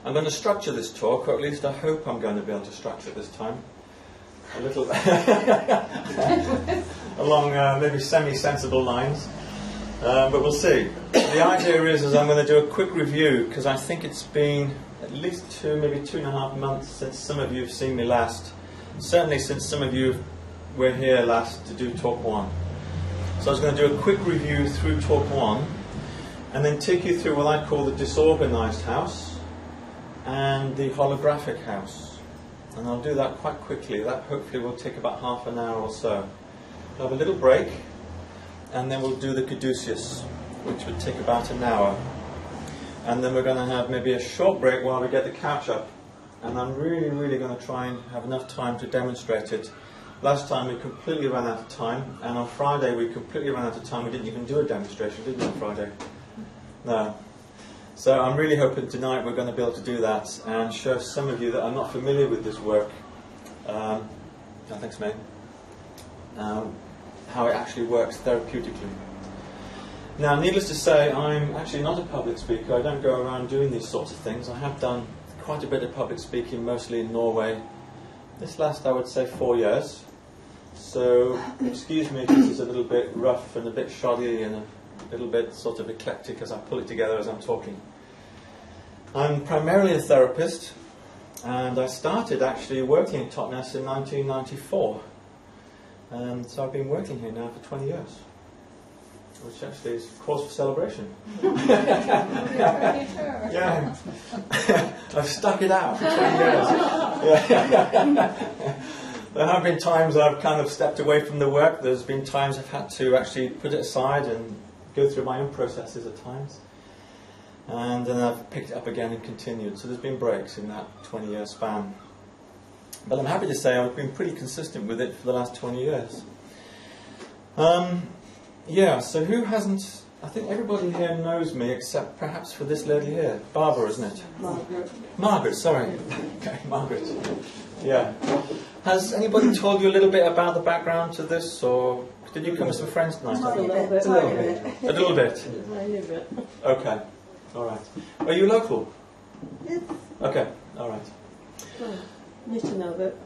I'm going to structure this talk, or at least I hope I'm going to be able to structure it this time, a little along maybe semi-sensible lines, but we'll see. The idea is I'm going to do a quick review, because I think it's been at least maybe 2.5 months since some of you have seen me last. Certainly since some of you were here last to do talk 1. So I was going to do a quick review through talk 1, and then take you through what I call the disorganized house and the holographic house. And I'll do that quite quickly. That hopefully will take about half an hour or so. We'll have a little break, and then we'll do the Caduceus, which would take about an hour. And then we're going to have maybe a short break while we get the couch up. And I'm really going to try and have enough time to demonstrate it. Last time we completely ran out of time, and on Friday we completely ran out of time. We didn't even do a demonstration, did we, on Friday? No. So I'm really hoping tonight we're going to be able to do that and show some of you that are not familiar with this work, thanks mate, how it actually works therapeutically. Now, needless to say, I'm actually not a public speaker. I don't go around doing these sorts of things. I have done quite a bit of public speaking, mostly in Norway. This last, I would say, 4 years. So, excuse me if this is a little bit rough and a bit shoddy and a little bit sort of eclectic as I pull it together as I'm talking. I'm primarily a therapist, and I started actually working at Totnes in 1994. And so I've been working here now for 20 years. Which actually is cause for celebration. Yeah, I've stuck it out for 20 years. There have been times I've kind of stepped away from the work. There's been times I've had to actually put it aside and go through my own processes at times. And then I've picked it up again and continued. So there's been breaks in that 20-year span. But I'm happy to say I've been pretty consistent with it for the last 20 years. Yeah, so who hasn't... I think everybody here knows me except perhaps for this lady here. Barbara, isn't it? Margaret. Margaret, sorry. Okay, Margaret. Yeah. Has anybody told you a little bit about the background to this, or did you come with some friends tonight? A little bit. A little bit? Okay, all right. Are you local? Yes. Okay, all right. Well, Newton Abbott.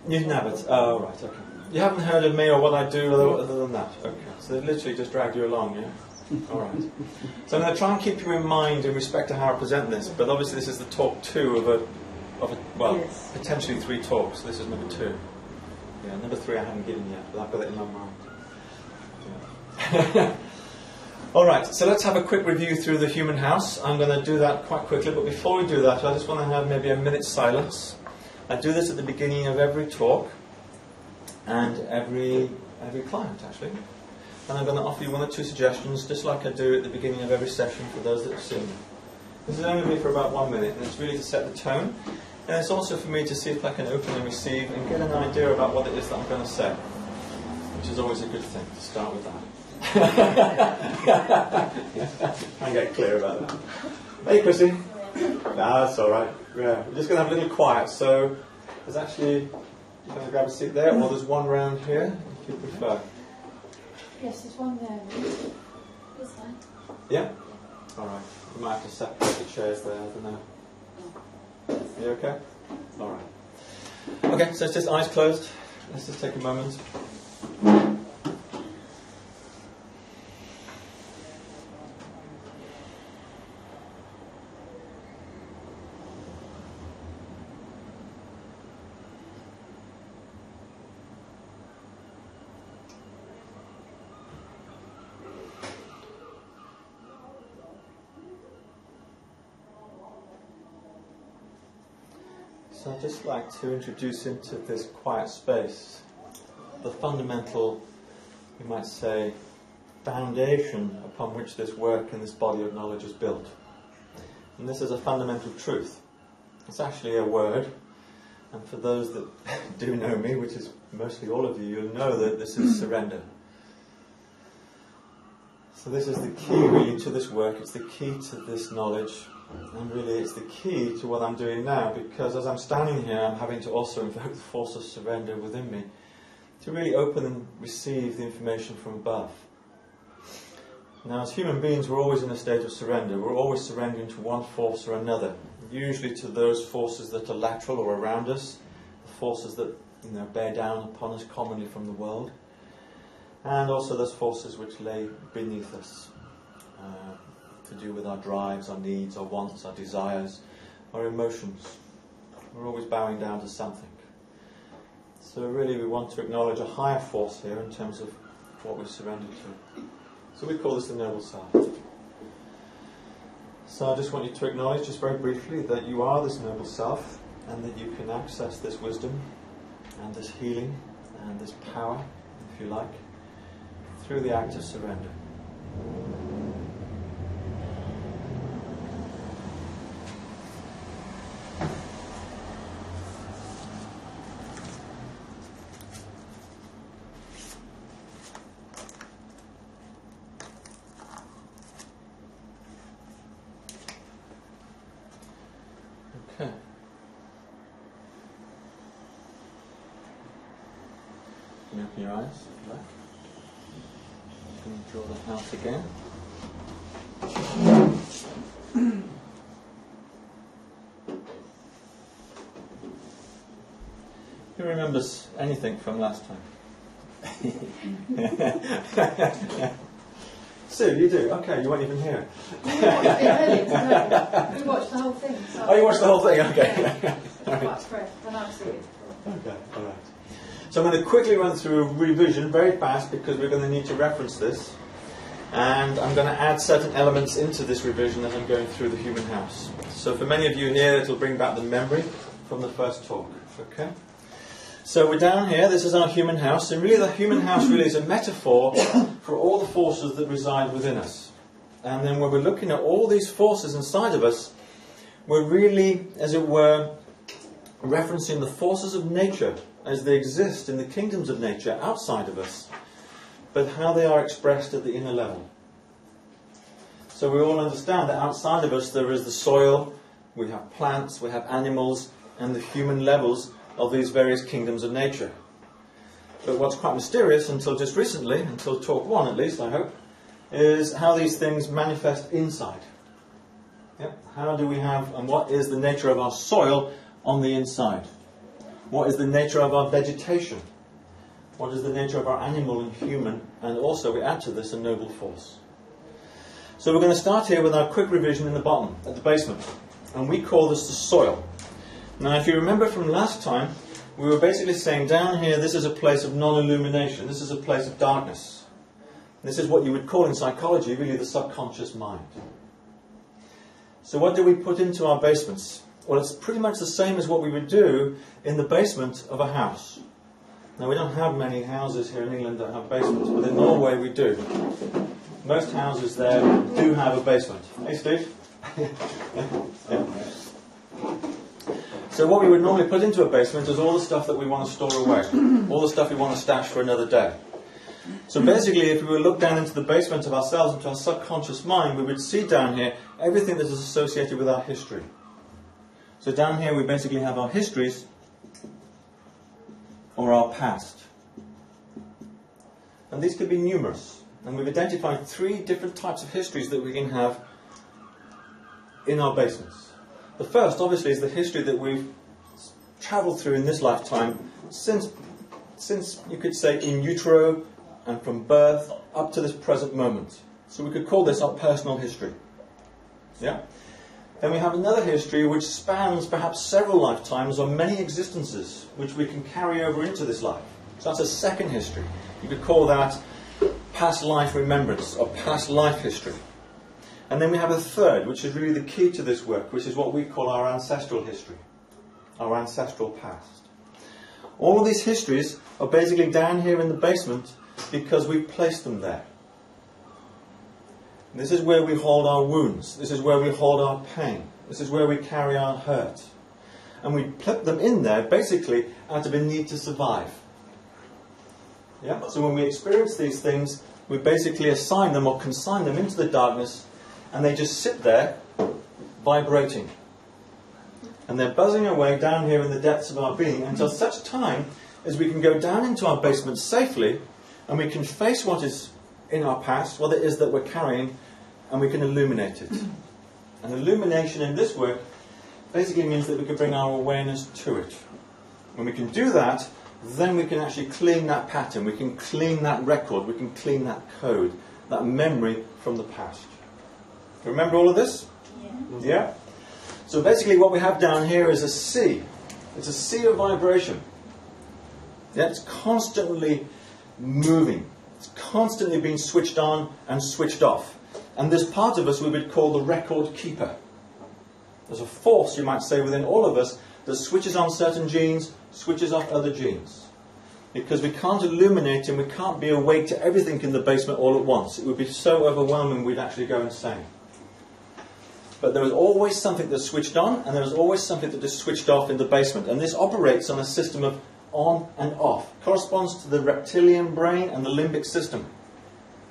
Newton Abbott, oh, right, okay. You haven't heard of me or what I do other than that? Okay, so they literally just dragged you along, yeah? All right. So I'm going to try and keep you in mind in respect to how I present this, but obviously this is the talk 2 of a well, yes, potentially 3 talks. This is number 2. Yeah, number 3 I haven't given yet, but I've got it in my mind. Yeah. All right, so let's have a quick review through the human house. I'm going to do that quite quickly, but before we do that, I just want to have maybe a minute's silence. I do this at the beginning of every talk and every client, actually. And I'm going to offer you 1 or 2 suggestions, just like I do at the beginning of every session for those that have seen me. This is only going to be for about 1 minute, and it's really to set the tone. And it's also for me to see if I can open and receive and get an idea about what it is that I'm going to say, which is always a good thing to start with that. I get clear about that. Hey, Chrissy. Nah, that's all right. Yeah, we're just going to have a little quiet. So there's actually, you're going to grab a seat there, or there's one round here, if you prefer. Yes, there's one there. This one. Yeah? All right. You might have to separate the chairs there, I don't know. You okay? All right. Okay, so it's just eyes closed. Let's just take a moment. So I'd just like to introduce into this quiet space the fundamental, you might say, foundation upon which this work and this body of knowledge is built. And this is a fundamental truth. It's actually a word, and for those that do know me, which is mostly all of you, you'll know that this is surrender. So this is the key really to this work, it's the key to this knowledge. And really it's the key to what I'm doing now, because as I'm standing here I'm having to also invoke the force of surrender within me to really open and receive the information from above. Now as human beings we're always in a state of surrender. We're always surrendering to one force or another. usually to those forces that are lateral or around us, the forces that bear down upon us commonly from the world, and also those forces which lay beneath us, to do with our drives, our needs, our wants, our desires, our emotions. We're always bowing down to something. So really we want to acknowledge a higher force here in terms of what we've surrendered to. So we call this the noble self. So I just want you to acknowledge, just very briefly, that you are this noble self, and that you can access this wisdom and this healing and this power, if you like, through the act of surrender. Okay. You can open your eyes if you like. I'm going to draw the house again. Who remembers anything from last time? Sue, you do? Okay, you weren't even here. We watched it earlier today. We watched the whole thing. So Oh, you watched the whole thing? Okay. Yeah. Quite fresh, and I've seen it. Okay, all right. So I'm going to quickly run through a revision very fast because we're going to need to reference this. And I'm going to add certain elements into this revision as I'm going through the human house. So for many of you here, it'll bring back the memory from the first talk. Okay? So we're down here, this is our human house, and really the human house really is a metaphor for all the forces that reside within us. And then when we're looking at all these forces inside of us, we're really, as it were, referencing the forces of nature as they exist in the kingdoms of nature outside of us, but how they are expressed at the inner level. So we all understand that outside of us there is the soil, we have plants, we have animals, and the human levels of these various kingdoms of nature. But what's quite mysterious until just recently, until talk 1 at least, I hope, is how these things manifest inside. Yep. How do we have, and what is the nature of our soil on the inside? What is the nature of our vegetation? What is the nature of our animal and human? And also we add to this a noble force. So we're going to start here with our quick revision in the bottom, at the basement. And we call this the soil. Now if you remember from last time, we were basically saying down here this is a place of non-illumination. This is a place of darkness. This is what you would call in psychology really the subconscious mind. So what do we put into our basements? Well, it's pretty much the same as what we would do in the basement of a house. Now we don't have many houses here in England that have basements, but in Norway we do. Most houses there do have a basement. Hey Steve? Yeah. So what we would normally put into a basement is all the stuff that we want to store away, all the stuff we want to stash for another day. So basically, if we were to look down into the basement of ourselves, into our subconscious mind, we would see down here everything that is associated with our history. So down here we basically have our histories or our past. And these could be numerous. And we've identified 3 different types of histories that we can have in our basements. The first, obviously, is the history that we've travelled through in this lifetime since you could say in utero and from birth up to this present moment. So we could call this our personal history. Yeah? Then we have another history which spans perhaps several lifetimes or many existences which we can carry over into this life. So that's a second history. You could call that past life remembrance or past life history. And then we have a third, which is really the key to this work, which is what we call our ancestral history, our ancestral past. All of these histories are basically down here in the basement because we've placed them there. This is where we hold our wounds. This is where we hold our pain. This is where we carry our hurt. And we put them in there basically out of a need to survive. Yeah? So when we experience these things, we basically assign them or consign them into the darkness, and they just sit there vibrating. And they're buzzing away down here in the depths of our being until such time as we can go down into our basement safely and we can face what is in our past, what it is that we're carrying, and we can illuminate it. And illumination in this work basically means that we can bring our awareness to it. When we can do that, then we can actually clean that pattern, we can clean that record, we can clean that code, that memory from the past. You remember all of this? Yeah. Yeah? So basically what we have down here is a sea. It's a sea of vibration. Yeah, it's constantly moving. It's constantly being switched on and switched off. And there's part of us we would call the record keeper. There's a force, you might say, within all of us that switches on certain genes, switches off other genes. Because we can't illuminate and we can't be awake to everything in the basement all at once. It would be so overwhelming we'd actually go insane. But there is always something that's switched on and there is always something that is switched off in the basement. And this operates on a system of on and off. Corresponds to the reptilian brain and the limbic system.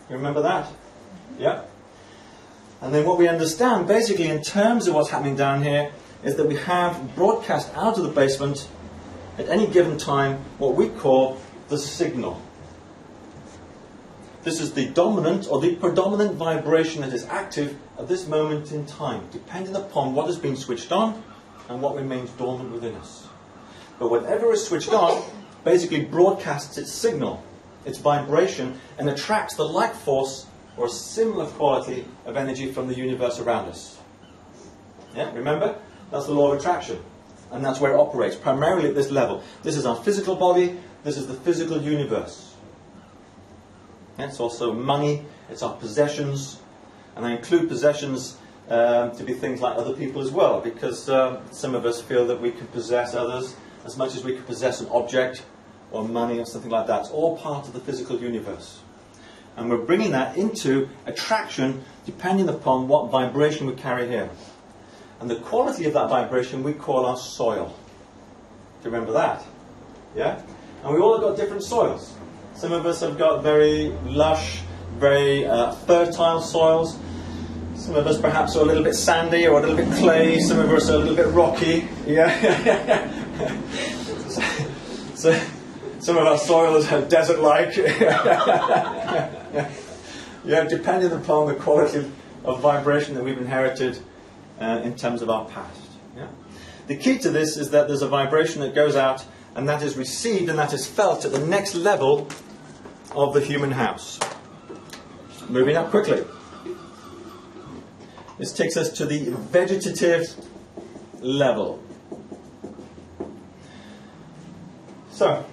You remember that? Yeah? And then what we understand, basically, in terms of what's happening down here, is that we have broadcast out of the basement, at any given time, what we call the signal. This is the dominant or the predominant vibration that is active at this moment in time, depending upon what has been switched on and what remains dormant within us. But whatever is switched on, basically broadcasts its signal, its vibration, and attracts the like force or a similar quality of energy from the universe around us. Yeah, remember? That's the law of attraction. And that's where it operates, primarily at this level. This is our physical body, this is the physical universe. Yeah, it's also money, it's our possessions, and I include possessions to be things like other people as well, because some of us feel that we can possess others as much as we can possess an object or money or something like that. It's all part of the physical universe. And we're bringing that into attraction depending upon what vibration we carry here. And the quality of that vibration we call our soil. Do you remember that? Yeah? And we all have got different soils. Some of us have got very lush, very fertile soils. Some of us perhaps are a little bit sandy or a little bit clay. Some of us are a little bit rocky. Yeah? So some of our soils are desert-like. Yeah, depending upon the quality of vibration that we've inherited in terms of our past. Yeah? The key to this is that there's a vibration that goes out and that is received and that is felt at the next level of the human house. Moving up quickly. This takes us to the vegetative level. So,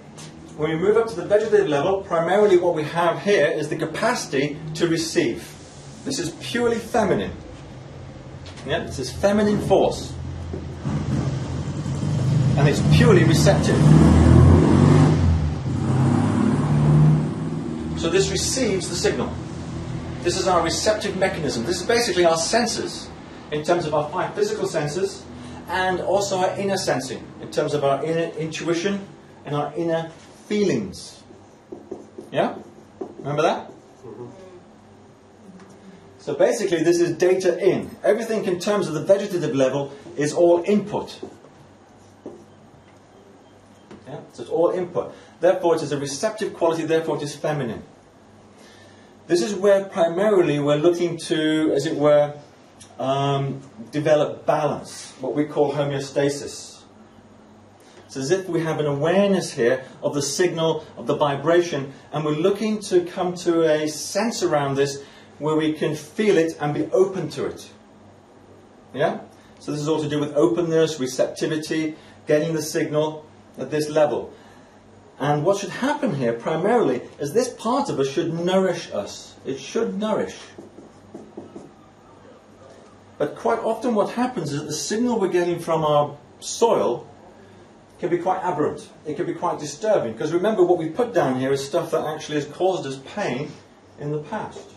when we move up to the vegetative level, primarily what we have here is the capacity to receive. This is purely feminine. Yeah, this is feminine force. And it's purely receptive. So this receives the signal. This is our receptive mechanism. This is basically our senses, in terms of our 5 physical senses, and also our inner sensing, in terms of our inner intuition and our inner feelings. Yeah? Remember that? Mm-hmm. So basically this is data in. Everything in terms of the vegetative level is all input. Yeah? So it's all input. Therefore it is a receptive quality, therefore it is feminine. This is where primarily we're looking to, as it were, develop balance, what we call homeostasis. It's as if we have an awareness here of the signal, of the vibration, and we're looking to come to a sense around this where we can feel it and be open to it. Yeah? So this is all to do with openness, receptivity, getting the signal at this level. And what should happen here primarily is this part of us should nourish us. It should nourish. But quite often what happens is that the signal we're getting from our soil can be quite aberrant. It can be quite disturbing. Because remember, what we put down here is stuff that actually has caused us pain in the past.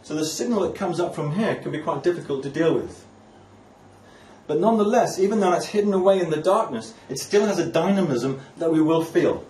So the signal that comes up from here can be quite difficult to deal with. But nonetheless, even though it's hidden away in the darkness, it still has a dynamism that we will feel.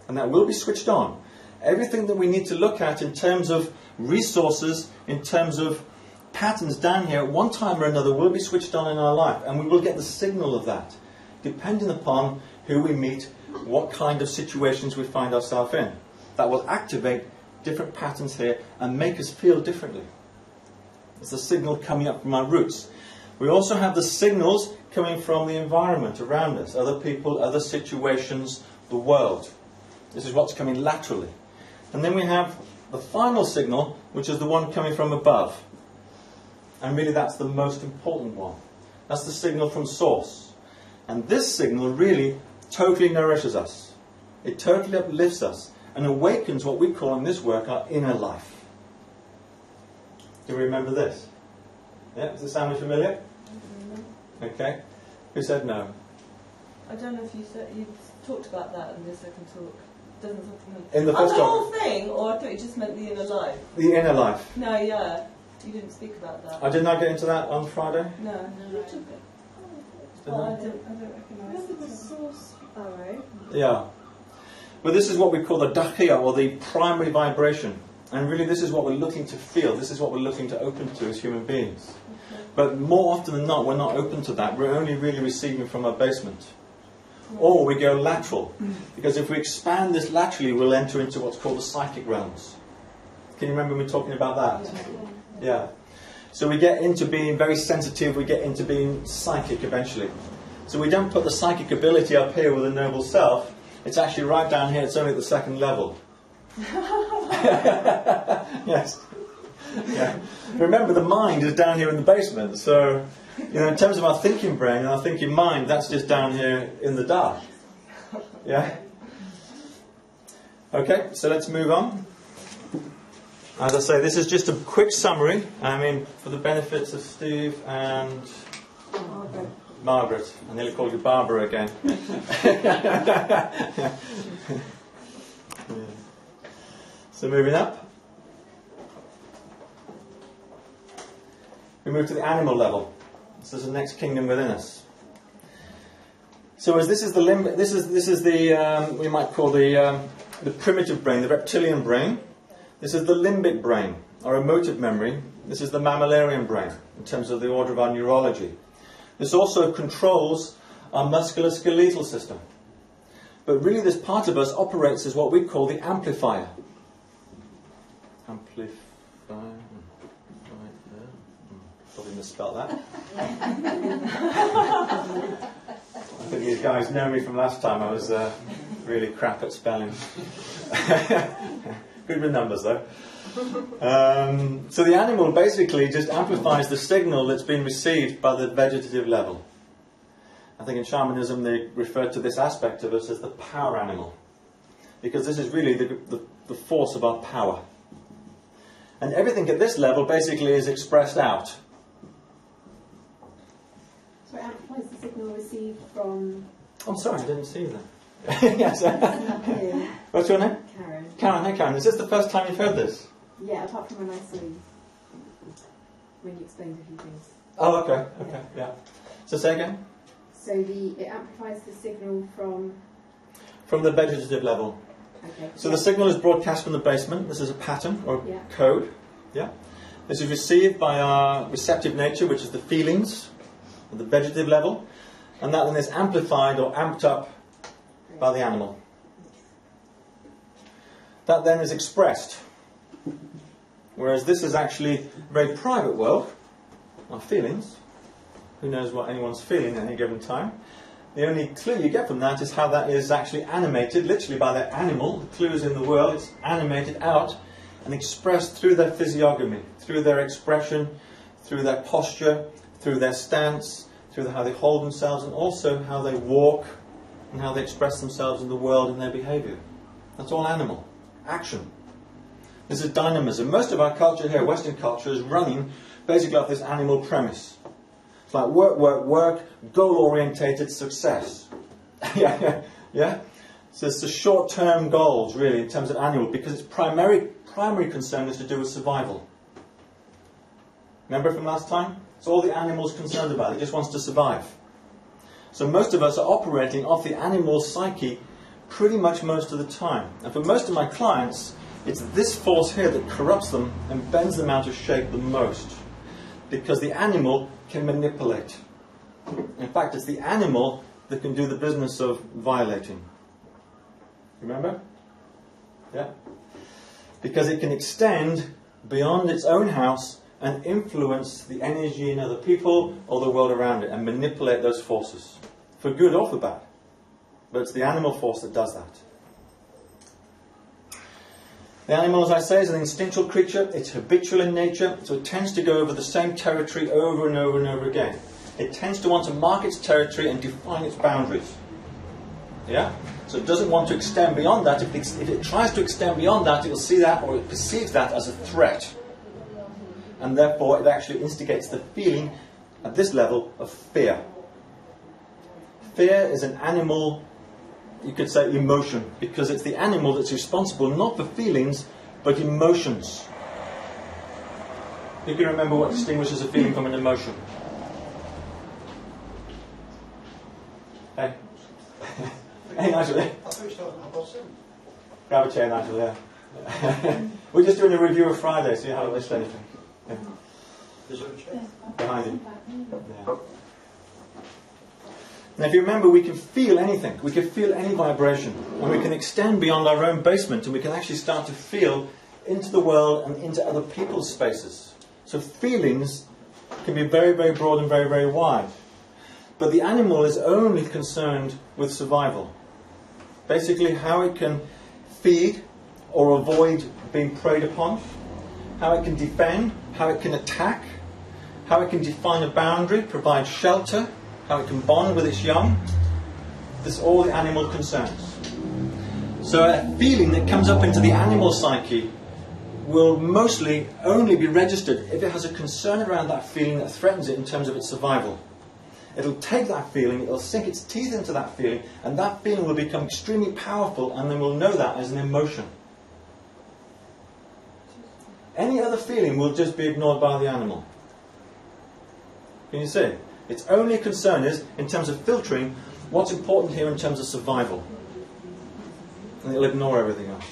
And that will be switched on. Everything that we need to look at in terms of resources, in terms of patterns down here, at one time or another will be switched on in our life. And we will get the signal of that, depending upon who we meet, what kind of situations we find ourselves in. That will activate different patterns here and make us feel differently. It's a signal coming up from our roots. We also have the signals coming from the environment around us, other people, other situations, the world. This is what's coming laterally. And then we have the final signal, which is the one coming from above. And really that's the most important one. That's the signal from source. And this signal really totally nourishes us. It totally uplifts us and awakens what we call in this work our inner life. Do you remember this? Yeah, does it sound familiar? Okay. Who said no? I don't know if you said you talked about that in the second talk. Doesn't something In the first the talk. whole thing, or I thought you just meant the inner life. The inner life. No, yeah, you didn't speak about that. I did not get into that on Friday. No. Well, I don't recognise Remember the source. Alright. Yeah. But this is what we call the dakhya, or the primary vibration. And really this is what we're looking to feel. This is what we're looking to open to as human beings. But more often than not, we're not open to that. We're only really receiving from our basement. Or we go lateral. Because if we expand this laterally, we'll enter into what's called the psychic realms. Can you remember me talking about that? Yeah. So we get into being very sensitive, we get into being psychic eventually. So we don't put the psychic ability up here with a noble self. It's actually right down here, it's only at the second level. Yes. Yeah. Remember, the mind is down here in the basement. So, in terms of our thinking brain and our thinking mind, that's just down here in the dark. Yeah? Okay, so let's move on. As I say, this is just a quick summary. I mean, for the benefits of Steve and Margaret. I nearly called you Barbara again. Yeah. So moving up. We move to the animal level. This is the next kingdom within us. So as this is the this is the we might call the primitive brain, the reptilian brain. This is the limbic brain, our emotive memory. This is the mammalian brain in terms of the order of our neurology. This also controls our musculoskeletal system. But really, this part of us operates as what we call the amplifier. Probably misspelled that. I think these guys know me from last time. I was really crap at spelling. Good with numbers, though. So the animal basically just amplifies the signal that's been received by the vegetative level. I think in shamanism they refer to this aspect of us as the power animal, because this is really the force of our power. And everything at this level basically is expressed out. So it amplifies the signal received from... I'm sorry, I didn't see that. Yes. Here. What's your name? Karen. Karen. Hey Karen, is this the first time you've heard this? Yeah, apart from when I saw you. When you explained a few things. Oh, okay, yeah. So say again? So it amplifies the signal from... From the vegetative level. Okay. So the signal is broadcast from the basement. This is a pattern or code. Yeah. This is received by our receptive nature, which is the feelings at the vegetative level, and that then is amplified or amped up by the animal. That then is expressed. Whereas this is actually a very private world, our feelings. Who knows what anyone's feeling at any given time? The only clue you get from that is how that is actually animated, literally by the animal. The clues in the world, it's animated out and expressed through their physiognomy, through their expression, through their posture, through their stance, through how they hold themselves, and also how they walk and how they express themselves in the world and their behaviour. That's all animal. Action. This is dynamism. Most of our culture here, Western culture, is running basically off this animal premise. It's like work, work, work, goal-orientated success. Yeah? So it's the short-term goals, really, in terms of animal, because its primary concern is to do with survival. Remember from last time? It's all the animal's concerned about. It just wants to survive. So most of us are operating off the animal's psyche pretty much most of the time. And for most of my clients, it's this force here that corrupts them and bends them out of shape the most. Because the animal can manipulate. In fact, it's the animal that can do the business of violating. Remember? Yeah? Because it can extend beyond its own house and influence the energy in other people or the world around it and manipulate those forces, for good or for bad. But it's the animal force that does that. The animal, as I say, is an instinctual creature. It's habitual in nature, so it tends to go over the same territory over and over and over again. It tends to want to mark its territory and define its boundaries. Yeah? So it doesn't want to extend beyond that. If it tries to extend beyond that, it will see that, or it perceives that as a threat. And therefore it actually instigates the feeling at this level of fear. Fear is an animal, you could say, emotion, because it's the animal that's responsible not for feelings but emotions. You can remember what distinguishes a feeling from an emotion. Hey. Hey, Nigel. I thought you started at 7:30. Grab a chair, Nigel, yeah. We're just doing a review of Friday, so you haven't missed anything. Yeah. Is there a chair? Behind you. Yeah. Now, if you remember, we can feel anything. We can feel any vibration. And we can extend beyond our own basement, and we can actually start to feel into the world and into other people's spaces. So feelings can be very, very broad and very, very wide. But the animal is only concerned with survival. Basically, how it can feed or avoid being preyed upon, how it can defend, how it can attack, how it can define a boundary, provide shelter, how it can bond with its young. This is all the animal concerns. So a feeling that comes up into the animal psyche will mostly only be registered if it has a concern around that feeling that threatens it in terms of its survival. It'll take that feeling, it'll sink its teeth into that feeling, and that feeling will become extremely powerful, and then we'll know that as an emotion. Any other feeling will just be ignored by the animal. Can you see? Its only concern is, in terms of filtering, what's important here in terms of survival. And it'll ignore everything else,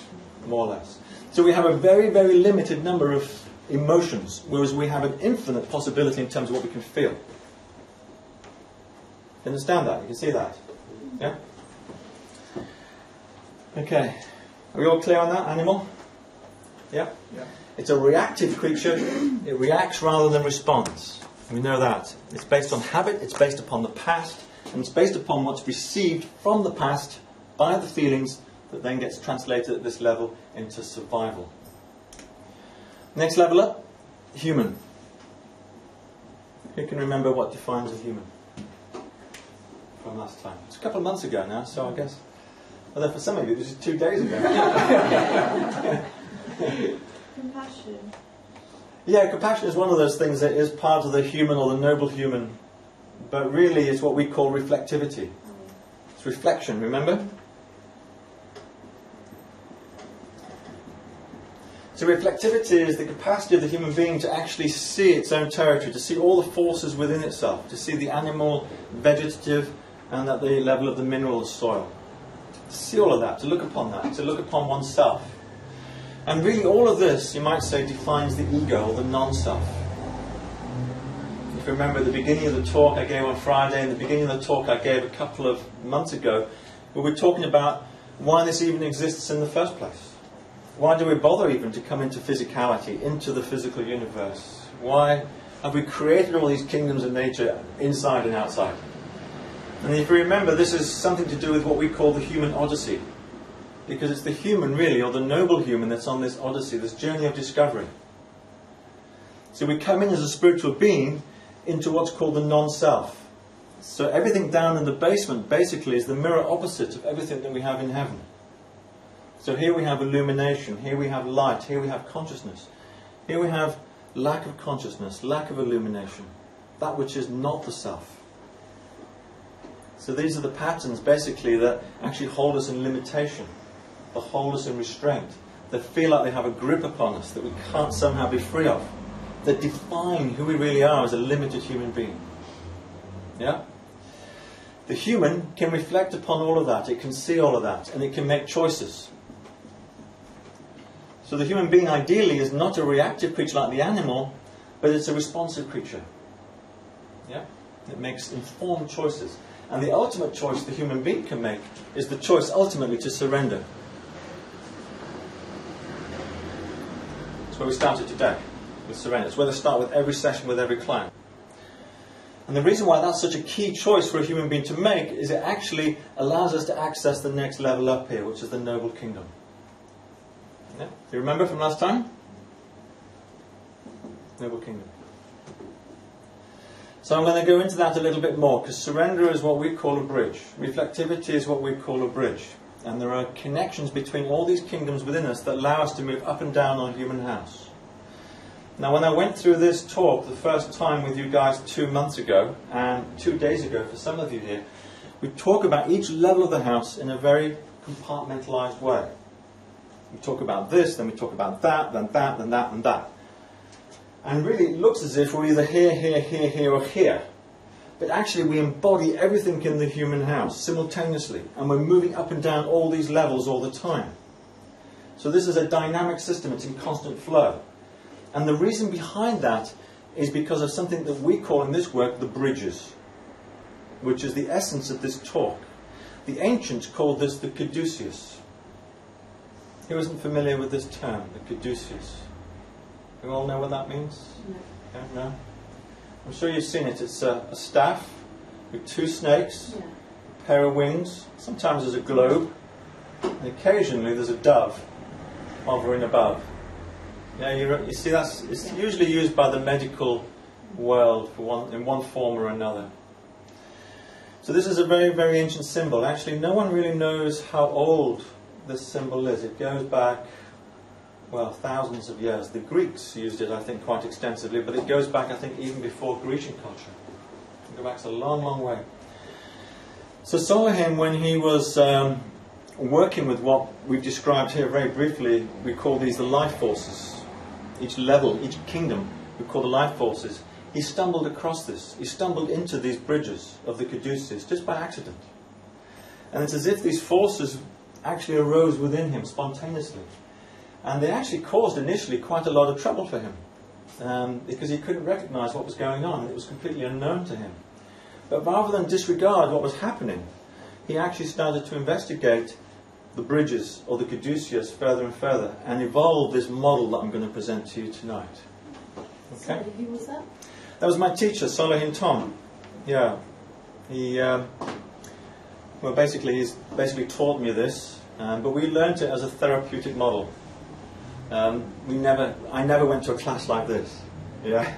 more or less. So we have a very, very limited number of emotions, whereas we have an infinite possibility in terms of what we can feel. You understand that? You can see that? Yeah? Okay. Are we all clear on that, animal? Yeah? Yeah. It's a reactive creature. It reacts rather than responds. We know that. It's based on habit, it's based upon the past, and it's based upon what's received from the past by the feelings that then gets translated at this level into survival. Next level up, human. Who can remember what defines a human from last time? It's a couple of months ago now, so I guess. Although for some of you, this is 2 days ago. Compassion. Yeah, compassion is one of those things that is part of the human or the noble human, but really it's what we call reflectivity. It's reflection, remember? So reflectivity is the capacity of the human being to actually see its own territory, to see all the forces within itself, to see the animal, vegetative, and at the level of the mineral soil. To see all of that, to look upon that, to look upon oneself. And really all of this, you might say, defines the ego, or the non-self. If you remember at the beginning of the talk I gave on Friday, and the beginning of the talk I gave a couple of months ago, we were talking about why this even exists in the first place. Why do we bother even to come into physicality, into the physical universe? Why have we created all these kingdoms of nature inside and outside? And if you remember, this is something to do with what we call the human odyssey. Because it's the human, really, or the noble human that's on this odyssey, this journey of discovery. So we come in as a spiritual being into what's called the non-self. So everything down in the basement basically is the mirror opposite of everything that we have in heaven. So here we have illumination, here we have light, here we have consciousness. Here we have lack of consciousness, lack of illumination, that which is not the self. So these are the patterns basically that actually hold us in limitation, that hold us in restraint, that feel like they have a grip upon us that we can't somehow be free of, that define who we really are as a limited human being. Yeah? The human can reflect upon all of that, it can see all of that, and it can make choices. So the human being ideally is not a reactive creature like the animal, but it's a responsive creature. Yeah? It makes informed choices. And the ultimate choice the human being can make is the choice ultimately to surrender. That's where we started today. with surrender. It's where they start with every session with every client. And the reason why that's such a key choice for a human being to make is it actually allows us to access the next level up here, which is the noble kingdom. Yeah? Do you remember from last time? Noble kingdom. So I'm going to go into that a little bit more, because surrender is what we call a bridge. Reflectivity is what we call a bridge. And there are connections between all these kingdoms within us that allow us to move up and down our human house. Now, when I went through this talk the first time with you guys 2 months ago, and 2 days ago for some of you here, we talk about each level of the house in a very compartmentalized way. We talk about this, then we talk about that, then that, then that, and that. And really it looks as if we're either here, here, here, here, or here. But actually we embody everything in the human house simultaneously, and we're moving up and down all these levels all the time. So this is a dynamic system, it's in constant flow. And the reason behind that is because of something that we call in this work the bridges, which is the essence of this talk. The ancients called this the Caduceus. Who isn't familiar with this term, the Caduceus? You all know what that means? No. Yeah, no? I'm sure you've seen it. It's a staff with 2 snakes, Yeah. a pair of wings, sometimes there's a globe, and occasionally there's a dove hovering above. Yeah, you see, it's usually used by the medical world in one form or another. So this is a very, very ancient symbol. Actually, no one really knows how old this symbol is. It goes back, well, thousands of years. The Greeks used it, I think, quite extensively, but it goes back, I think, even before Grecian culture. It goes back a long, long way. So Solomon, when he was working with what we've described here very briefly, we call these the life forces. Each level, each kingdom, we call the life forces. He stumbled across this. He stumbled into these bridges of the Caduceus just by accident. And it's as if these forces actually arose within him spontaneously. And they actually caused initially quite a lot of trouble for him, because he couldn't recognize what was going on. It was completely unknown to him. But rather than disregard what was happening, he actually started to investigate the bridges or the Caduceus further and further and evolve this model that I'm going to present to you tonight. Okay? Sorry, who was that? That was my teacher, Solomon Tom. Yeah. He, well, he's basically taught me this, but we learnt it as a therapeutic model. I never went to a class like this. Yeah.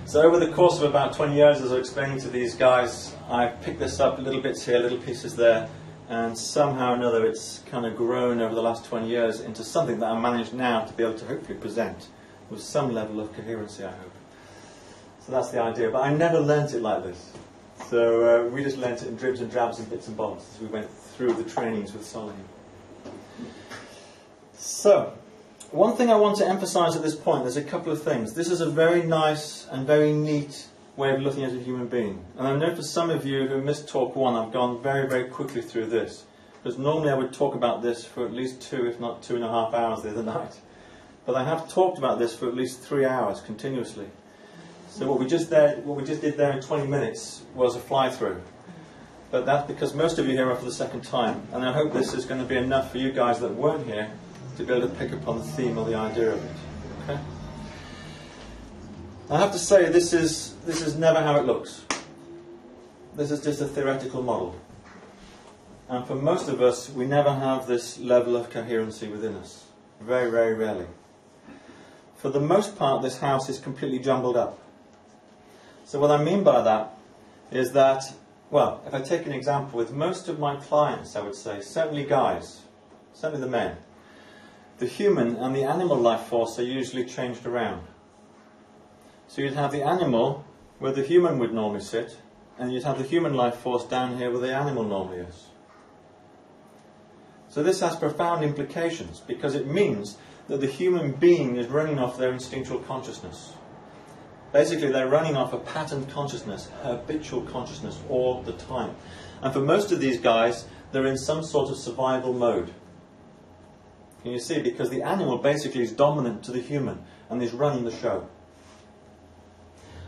So over the course of about 20 years, as I was explaining to these guys, I picked this up, little bits here, little pieces there, and somehow or another it's kind of grown over the last 20 years into something that I manage now to be able to hopefully present with some level of coherency, I hope. So that's the idea. But I never learnt it like this. So we just learnt it in dribs and drabs and bits and bobs as we went through the trainings with Solomon. So, one thing I want to emphasize at this point, there's a couple of things. This is a very nice and very neat way of looking at a human being. And I know for some of you who missed talk 1, I've gone very, very quickly through this. Because normally I would talk about this for at least 2, if not 2.5 hours the other night. But I have talked about this for at least 3 hours continuously. So what we just did there in 20 minutes was a fly-through. But that's because most of you here are for the second time. And I hope this is going to be enough for you guys that weren't here to be able to pick up on the theme or the idea of it. Okay? I have to say, this is never how it looks. This is just a theoretical model. And for most of us, we never have this level of coherency within us. Very, very rarely. For the most part, this house is completely jumbled up. So what I mean by that is that, well, if I take an example, with most of my clients, I would say, certainly guys, certainly the men, the human and the animal life force are usually changed around. So you'd have the animal where the human would normally sit, and you'd have the human life force down here where the animal normally is. So this has profound implications, because it means that the human being is running off their instinctual consciousness. Basically, they're running off a patterned consciousness, habitual consciousness all the time. And for most of these guys, they're in some sort of survival mode. Can you see? Because the animal basically is dominant to the human and is running the show.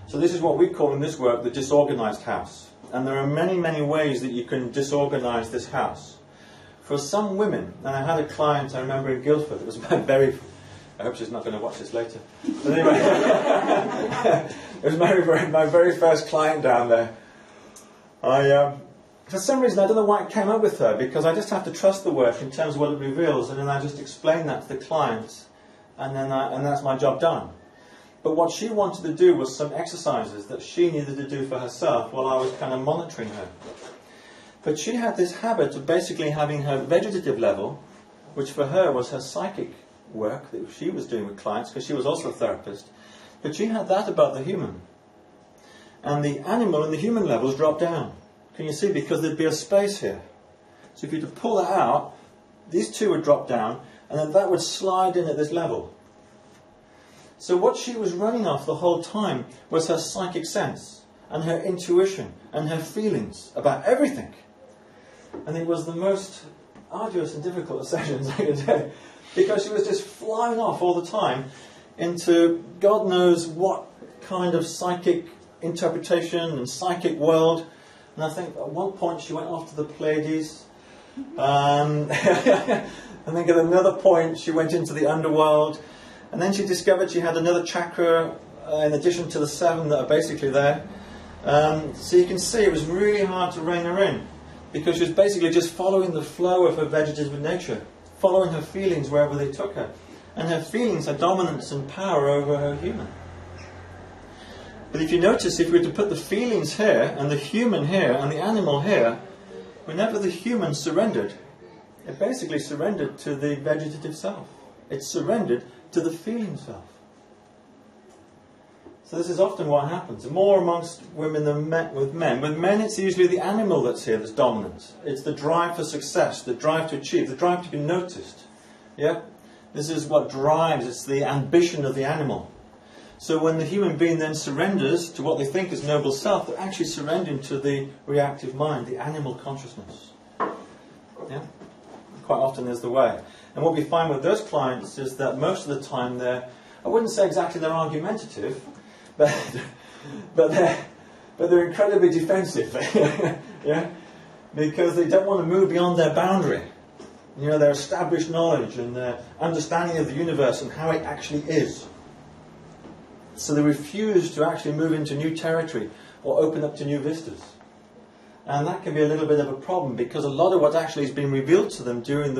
So this is what we call in this work the disorganized house. And there are many, many ways that you can disorganize this house. For some women, and I had a client, I remember in Guildford, it was my very I hope she's not going to watch this later. But anyway, it was my very first client down there. For some reason, I don't know why it came up with her, because I just have to trust the work in terms of what it reveals, and then I just explain that to the client, and that's my job done. But what she wanted to do was some exercises that she needed to do for herself while I was kind of monitoring her. But she had this habit of basically having her vegetative level, which for her was her psychic work that she was doing with clients, because she was also a therapist. But she had that above the human. And the animal and the human levels dropped down. Can you see? Because there'd be a space here. So if you were to pull that out, these two would drop down, and then that would slide in at this level. So what she was running off the whole time was her psychic sense, and her intuition, and her feelings about everything. And it was the most arduous and difficult of sessions I could do, because she was just flying off all the time into God knows what kind of psychic interpretation and psychic world. And I think at one point she went off to the Pleiades. I think at another point she went into the underworld. And then she discovered she had another chakra in addition to the 7 that are basically there. So you can see it was really hard to rein her in, because she was basically just following the flow of her vegetative nature, following her feelings wherever they took her. And her feelings had dominance and power over her human. But if you notice, if we were to put the feelings here, and the human here, and the animal here, whenever the human surrendered, it basically surrendered to the vegetative self. It surrendered to the feeling self. So this is often what happens. More amongst women than with men. With men, it's usually the animal that's here that's dominant. It's the drive for success, the drive to achieve, the drive to be noticed. Yeah? This is what drives, it's the ambition of the animal. So when the human being then surrenders to what they think is noble self, they're actually surrendering to the reactive mind, the animal consciousness. Yeah? Quite often is the way. And what we find with those clients is that most of the time I wouldn't say exactly they're argumentative, but they're incredibly defensive. Yeah? Because they don't want to move beyond their boundary. You know, their established knowledge and their understanding of the universe and how it actually is. So they refuse to actually move into new territory or open up to new vistas. And that can be a little bit of a problem, because a lot of what actually has been revealed to them during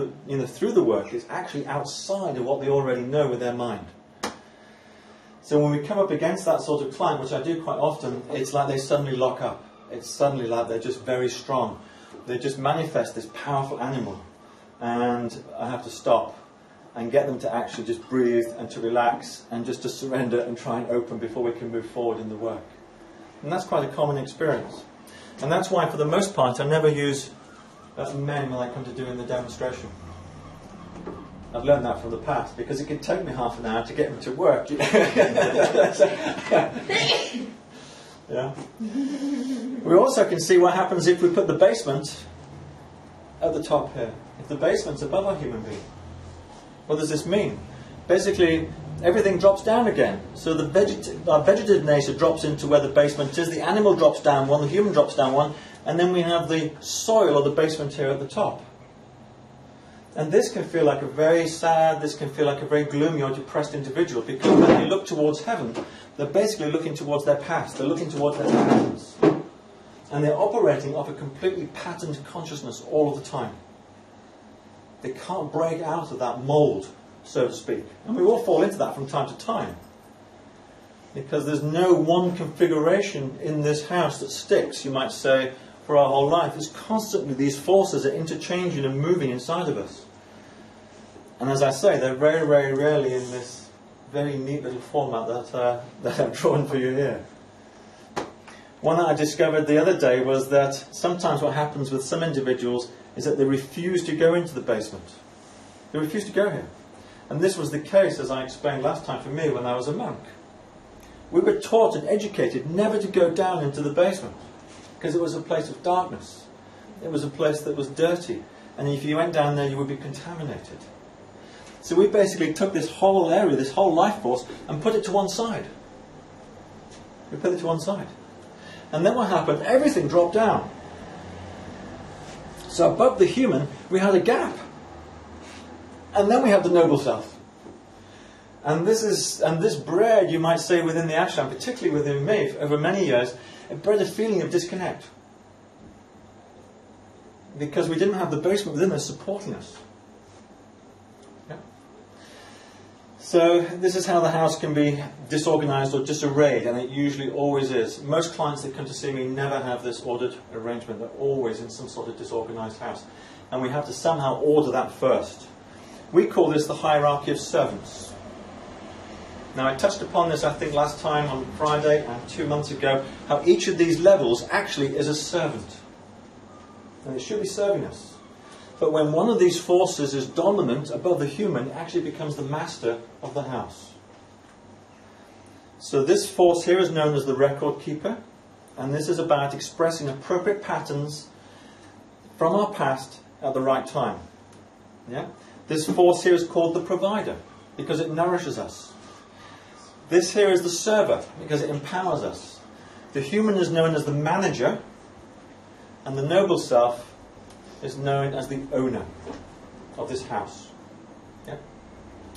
through the work is actually outside of what they already know with their mind. So when we come up against that sort of client, which I do quite often, it's like they suddenly lock up. It's suddenly like they're just very strong. They just manifest this powerful animal. And I have to stop and get them to actually just breathe and to relax and just to surrender and try and open before we can move forward in the work. And that's quite a common experience. And that's why, for the most part, I never use men when I come to doing the demonstration. I've learned that from the past, because it can take me half an hour to get them to work. Yeah. We also can see what happens if we put the basement at the top here. If the basement's above our human being. What does this mean? Basically, everything drops down again. So our vegetative nature drops into where the basement is, the animal drops down one, the human drops down one, and then we have the soil or the basement here at the top. And this can feel like a very sad, this can feel like a very gloomy or depressed individual, because when they look towards heaven, they're basically looking towards their past, they're looking towards their patterns. And they're operating off a completely patterned consciousness all of the time. They can't break out of that mould, so to speak. And we all fall into that from time to time. Because there's no one configuration in this house that sticks, you might say, for our whole life. It's constantly these forces are interchanging and moving inside of us. And as I say, they're very, very rarely in this very neat little format that I've drawn for you here. One that I discovered the other day was that sometimes what happens with some individuals is that they refuse to go into the basement. They refuse to go here. And this was the case, as I explained last time, for me when I was a monk. We were taught and educated never to go down into the basement, because it was a place of darkness. It was a place that was dirty. And if you went down there, you would be contaminated. So we basically took this whole area, this whole life force, and put it to one side. We put it to one side. And then what happened? Everything dropped down. So above the human, we had a gap. And then we have the noble self. And this bred, you might say, within the ashram, particularly within me, over many years, it bred a feeling of disconnect. Because we didn't have the basement within us supporting us. Yeah? So this is how the house can be disorganized or disarrayed, and it usually always is. Most clients that come to see me never have this ordered arrangement. They're always in some sort of disorganized house. And we have to somehow order that first. We call this the hierarchy of servants. Now, I touched upon this, I think, last time on Friday and 2 months ago, how each of these levels actually is a servant. And it should be serving us. But when one of these forces is dominant above the human, it actually becomes the master of the house. So this force here is known as the record keeper. And this is about expressing appropriate patterns from our past at the right time. Yeah? This force here is called the provider, because it nourishes us. This here is the server, because it empowers us. The human is known as the manager, and the noble self is known as the owner of this house. Yeah?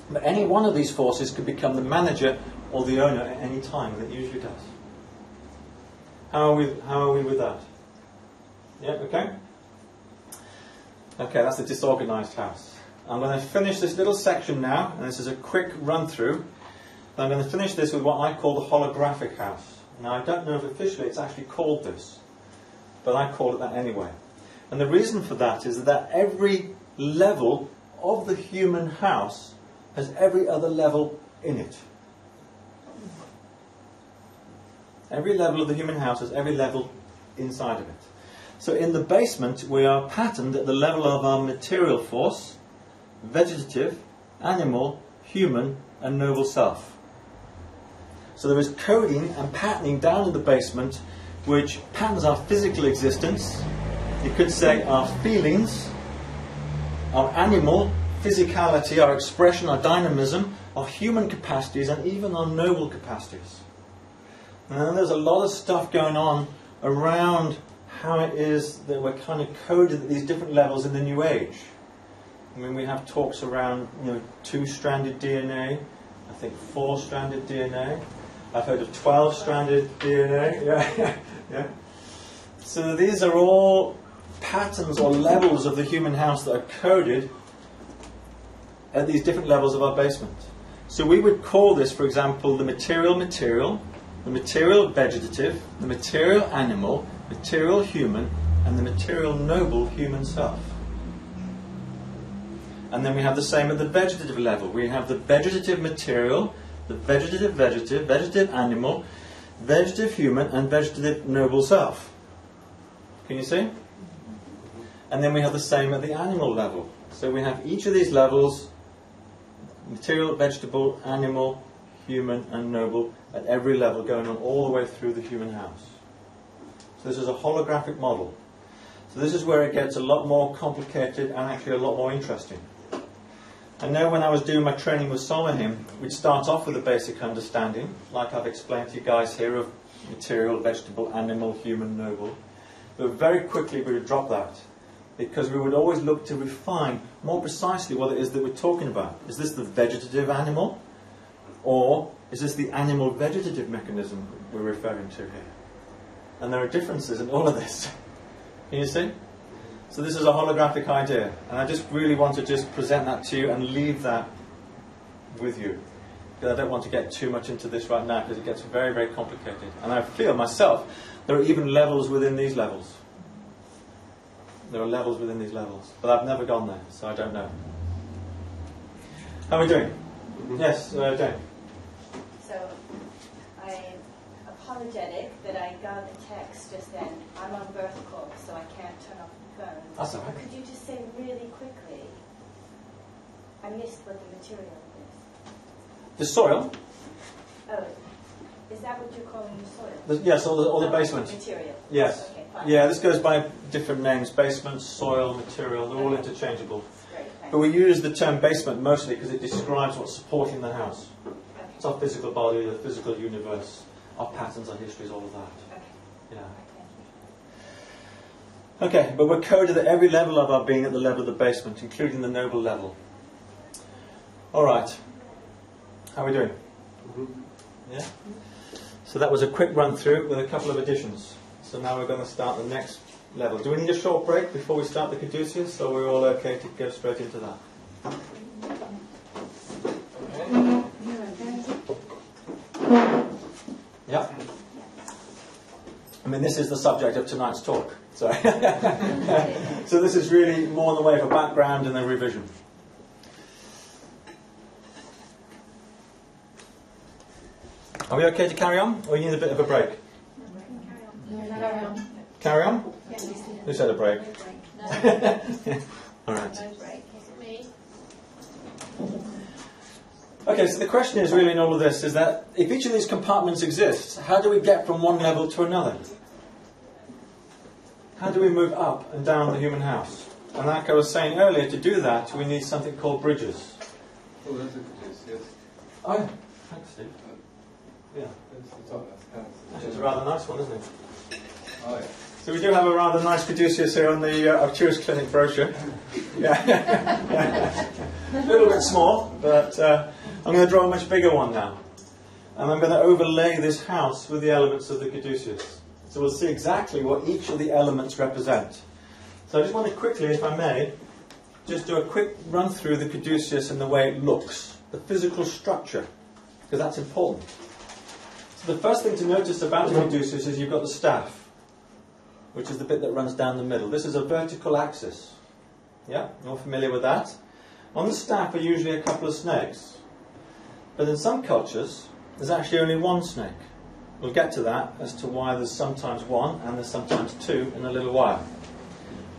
But any one of these forces could become the manager or the owner at any time, and it usually does. How are we with that? Yeah, okay? Okay, that's the disorganized house. I'm going to finish this little section now, and this is a quick run through. I'm going to finish this with what I call the holographic house. Now, I don't know if officially it's actually called this, but I call it that anyway. And the reason for that is that every level of the human house has every other level in it. Every level of the human house has every level inside of it. So in the basement, we are patterned at the level of our material force, vegetative, animal, human, and noble self. So there is coding and patterning down in the basement which patterns our physical existence. You could say our feelings, our animal physicality, our expression, our dynamism, our human capacities, and even our noble capacities. And then there's a lot of stuff going on around how it is that we're kind of coded at these different levels in the New Age. I mean, we have talks around, 2-stranded DNA, I think 4-stranded DNA. I've heard of 12-stranded DNA. Yeah. So these are all patterns or levels of the human house that are coded at these different levels of our basement. So we would call this, for example, the material, the material vegetative, the material animal, material human, and the material noble human self. And then we have the same at the vegetative level. We have the vegetative material, the vegetative animal, vegetative human, and vegetative noble self. Can you see? And then we have the same at the animal level. So we have each of these levels, material, vegetable, animal, human, and noble, at every level, going on all the way through the human house. So this is a holographic model. So this is where it gets a lot more complicated and actually a lot more interesting. I know when I was doing my training with Solomon, we'd start off with a basic understanding, like I've explained to you guys here, of material, vegetable, animal, human, noble. But very quickly we would drop that, because we would always look to refine more precisely what it is that we're talking about. Is this the vegetative animal? Or is this the animal vegetative mechanism we're referring to here? And there are differences in all of this. Can you see? So this is a holographic idea, and I just really want to just present that to you and leave that with you. Because I don't want to get too much into this right now, because it gets very, very complicated. And I feel myself, there are even levels within these levels. There are levels within these levels. But I've never gone there, so I don't know. How are we doing? Yes, Jane. So, I'm apologetic that I got a text just then. I'm on vertical, so I can't turn off the phone. That's all right. Could you just say really quickly, I missed what the material is. The soil? Oh, is that what you're calling the soil? Yes, all the basement. Material. Yes. Okay, fine. Yeah, this goes by different names. Basement, soil, material, they're all interchangeable. Great, thanks. But we use the term basement mostly because it describes what's supporting the house. Okay. It's our physical body, the physical universe, our patterns, our histories, all of that. Okay. Yeah. Thank you. Okay, but we're coded at every level of our being at the level of the basement, including the noble level. All right. How are we doing? Yeah? So that was a quick run through with a couple of additions. So now we're going to start the next level. Do we need a short break before we start the Caduceus, or we're all okay to go straight into that? Yeah. I mean, this is the subject of tonight's talk. So, so this is really more in the way of a background and a revision. Are we okay to carry on, or you need a bit of a break? Carry on? Who said a break? All right. Okay, so the question is really in all of this is that if each of these compartments exists, how do we get from one level to another? How do we move up and down the human house? And like I was saying earlier, to do that we need something called bridges. Oh, that's a Caduceus. Oh, yeah. Thanks, Steve. Yeah. It's a rather nice one, isn't it? Oh, yeah. So we do have a rather nice Caduceus here on the Arcturus Clinic brochure. Yeah. A little bit small, but I'm going to draw a much bigger one now. And I'm going to overlay this house with the elements of the Caduceus. So we'll see exactly what each of the elements represent. So I just want to quickly, if I may, just do a quick run through the Caduceus and the way it looks, the physical structure, because that's important. So the first thing to notice about the Caduceus is you've got the staff, which is the bit that runs down the middle. This is a vertical axis. Yeah, you're familiar with that? On the staff are usually a couple of snakes. But in some cultures, there's actually only one snake. We'll get to that as to why there's sometimes one and there's sometimes two in a little while.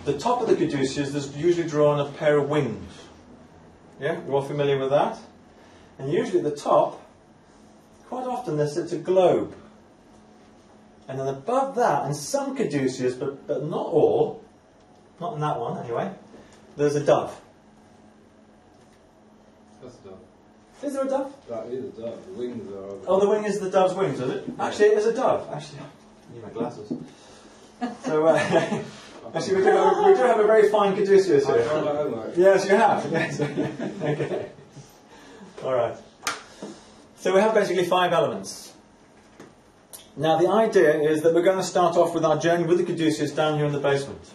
The top of the Caduceus, there's usually drawn a pair of wings. Yeah, you're all familiar with that? And usually at the top, quite often there sits a globe. And then above that, and some Caduceus, but not all, not in that one anyway, there's a dove. That's a dove. Is there a dove? That is a dove. The wings are over. Oh, the wing is the dove's wings, is it? Actually, it is a dove. Actually, I need my glasses. So, actually, we do have a very fine Caduceus I've here. done my homework. Yes, you have. Yes. Okay. All right. So we have basically 5 elements. Now, the idea is that we're going to start off with our journey with the Caduceus down here in the basement.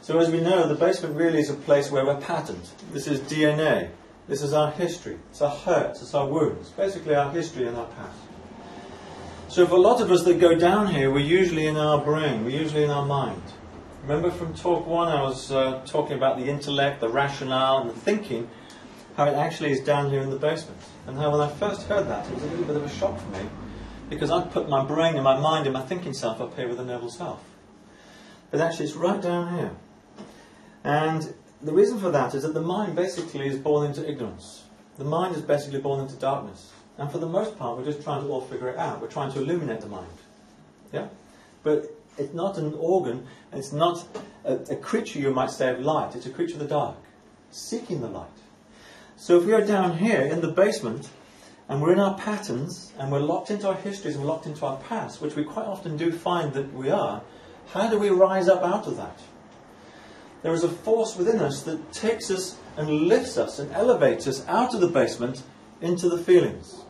So as we know, the basement really is a place where we're patterned. This is DNA. This is our history. It's our hurts. It's our wounds. Basically our history and our past. So for a lot of us that go down here, we're usually in our brain. We're usually in our mind. Remember from talk 1, I was talking about the intellect, the rationale, and the thinking, how it actually is down here in the basement. And how when I first heard that, it was a little bit of a shock for me, because I'd put my brain and my mind and my thinking self up here with the noble self. But actually it's right down here. And the reason for that is that the mind basically is born into ignorance. The mind is basically born into darkness. And for the most part, we're just trying to all figure it out. We're trying to illuminate the mind. Yeah? But it's not an organ, and it's not a creature, you might say, of light. It's a creature of the dark, seeking the light. So if we are down here in the basement, and we're in our patterns, and we're locked into our histories, and we're locked into our past, which we quite often do find that we are, how do we rise up out of that? There is a force within us that takes us and lifts us and elevates us out of the basement into the feelings.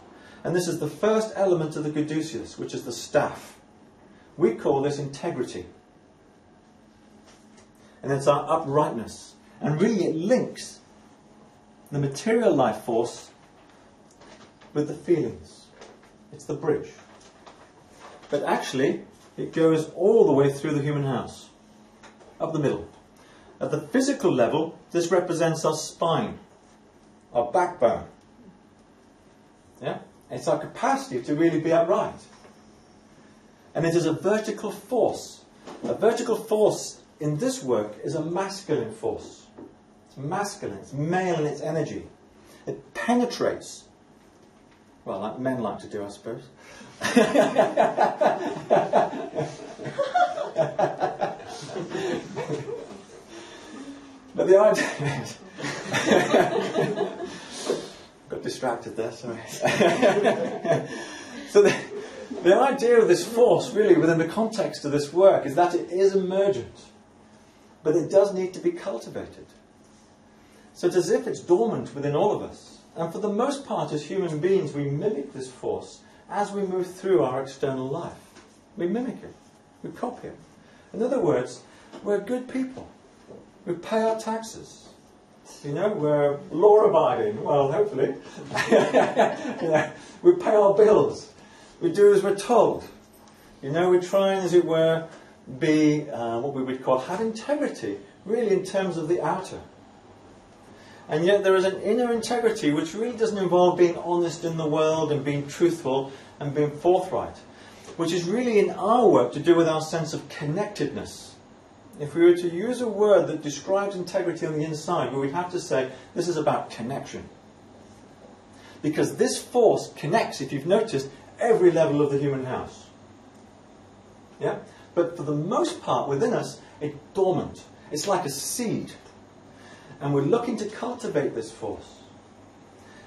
And this is the first element of the Caduceus, which is the staff. We call this integrity. And it's our uprightness. And really it links the material life force with the feelings. It's the bridge. But actually, it goes all the way through the human house, up the middle. At the physical level, this represents our spine, our backbone. Yeah? It's our capacity to really be upright. And it is a vertical force. A vertical force in this work is a masculine force. It's masculine, it's male in its energy. It penetrates. Well, like men like to do, I suppose. But the idea is... got distracted there, sorry. So the idea of this force, really, within the context of this work, is that it is emergent. But it does need to be cultivated. So it's as if it's dormant within all of us. And for the most part, as human beings, we mimic this force as we move through our external life. We mimic it. We copy it. In other words, we're good people. We pay our taxes. You know, we're law-abiding. Well, hopefully. You know, we pay our bills. We do as we're told. You know, we try and, as it were, be what we would call have integrity, really in terms of the outer. And yet there is an inner integrity which really doesn't involve being honest in the world and being truthful and being forthright, which is really in our work to do with our sense of connectedness. If we were to use a word that describes integrity on the inside, we would have to say this is about connection. Because this force connects, if you've noticed, every level of the human house. Yeah? But for the most part within us, it's dormant. It's like a seed. And we're looking to cultivate this force.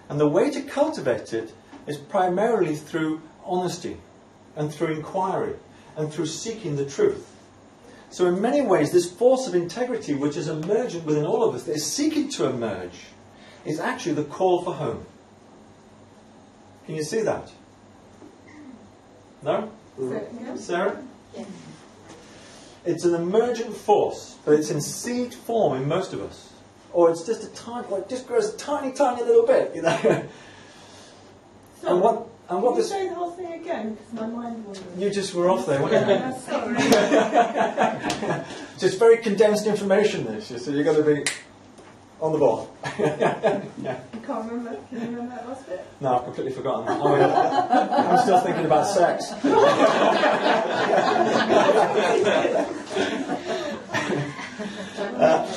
And the way to cultivate it is primarily through honesty and through inquiry and through seeking the truth. So in many ways, this force of integrity, which is emergent within all of us, that is seeking to emerge, is actually the call for home. Can you see that? No? Sarah? Yeah. It's an emergent force, but it's in seed form in most of us. Or it's just a tiny, or it just grows a tiny, tiny little bit, you know. So, and what can you this? say the whole thing again? Because my mind wandered. You just were off there, weren't you? Sorry. Just very condensed information, this. So you've got to be on the ball. Yeah. I can't remember. Can you remember that last bit? No, I've completely forgotten that. Oh, yeah. I'm still thinking about sex.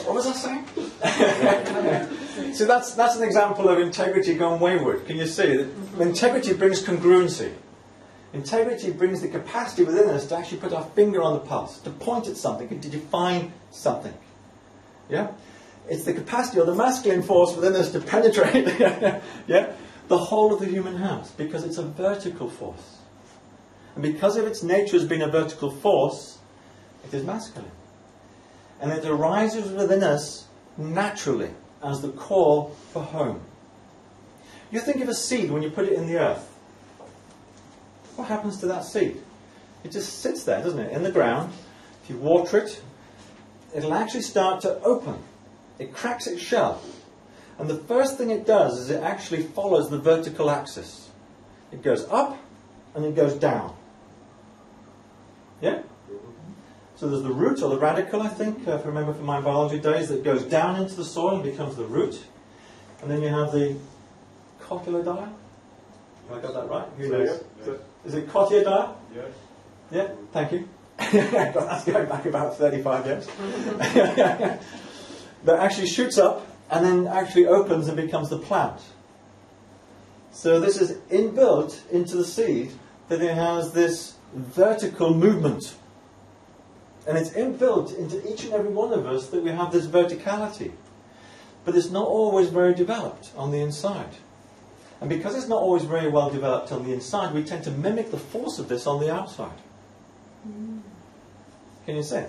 What was I saying? So that's an example of integrity gone wayward. Can you see that integrity brings congruency? Integrity brings the capacity within us to actually put our finger on the pulse, to point at something, to define something. Yeah? It's the capacity or the masculine force within us to penetrate yeah, the whole of the human house, because it's a vertical force. And because of its nature as being a vertical force, it is masculine. And it arises within us naturally as the call for home. You think of a seed when you put it in the earth. What happens to that seed? It just sits there, doesn't it, in the ground. If you water it, it'll actually start to open. It cracks its shell. And the first thing it does is it actually follows the vertical axis. It goes up and it goes down. Yeah? So there's the root, or the radical, I think, if I remember from my biology days, that goes down into the soil and becomes the root. And then you have the cotyledon. Have I got that right? Who knows? Is it cotyledon? Yes. Yeah, thank you. That's going back about 35 years. That actually shoots up and then actually opens and becomes the plant. So this is inbuilt into the seed that it has this vertical movement. And it's inbuilt into each and every one of us that we have this verticality. But it's not always very developed on the inside. And because it's not always very well developed on the inside, we tend to mimic the force of this on the outside. Can you see?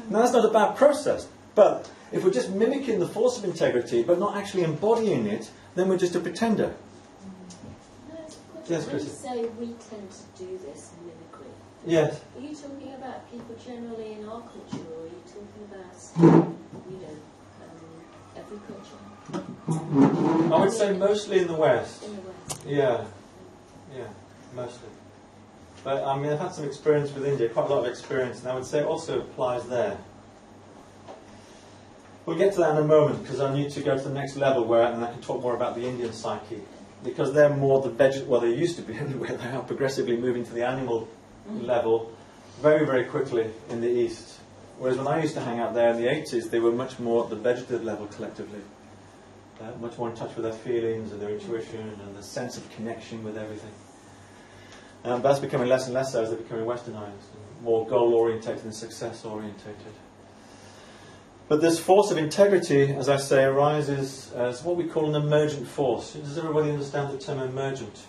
Now that's not a bad process, but if we're just mimicking the force of integrity but not actually embodying it, then we're just a pretender. Yes, When you Chrissy. say we tend to do this mimicry, Yes. are you talking about people generally in our culture, or are you talking about, every culture I would say mostly in the West. in the West? Yeah, mostly. But I mean, I've had some experience with India, quite a lot of experience, and I would say it also applies there. We'll get to that in a moment, because I need to go to the next level and I can talk more about the Indian psyche. Because they're more the well, they used to be anyway, they are progressively moving to the animal level very, very quickly in the East. Whereas when I used to hang out there in the 80s, they were much more at the vegetative level collectively. Much more in touch with their feelings and their intuition and the sense of connection with everything. But that's becoming less and less so as they're becoming westernized, more goal-orientated and success-orientated. But this force of integrity, as I say, arises as what we call an emergent force. Does everybody understand the term emergent?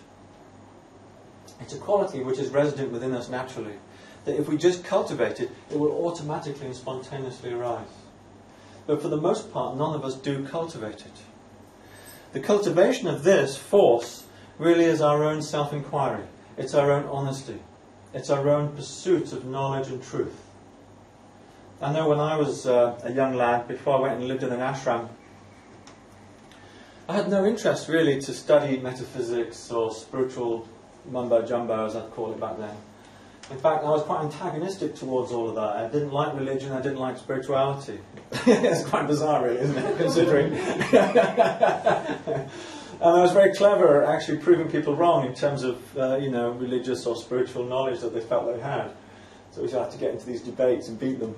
It's a quality which is resident within us naturally, that if we just cultivate it, it will automatically and spontaneously arise. But for the most part, none of us do cultivate it. The cultivation of this force really is our own self-inquiry. It's our own honesty. It's our own pursuit of knowledge and truth. I know when I was a young lad, before I went and lived in an ashram, I had no interest really to study metaphysics or spiritual mumbo-jumbo, as I'd call it back then. In fact, I was quite antagonistic towards all of that. I didn't like religion, I didn't like spirituality. It's quite bizarre really, isn't it, considering... And I was very clever at actually proving people wrong in terms of, religious or spiritual knowledge that they felt they had. So we used to have to get into these debates and beat them.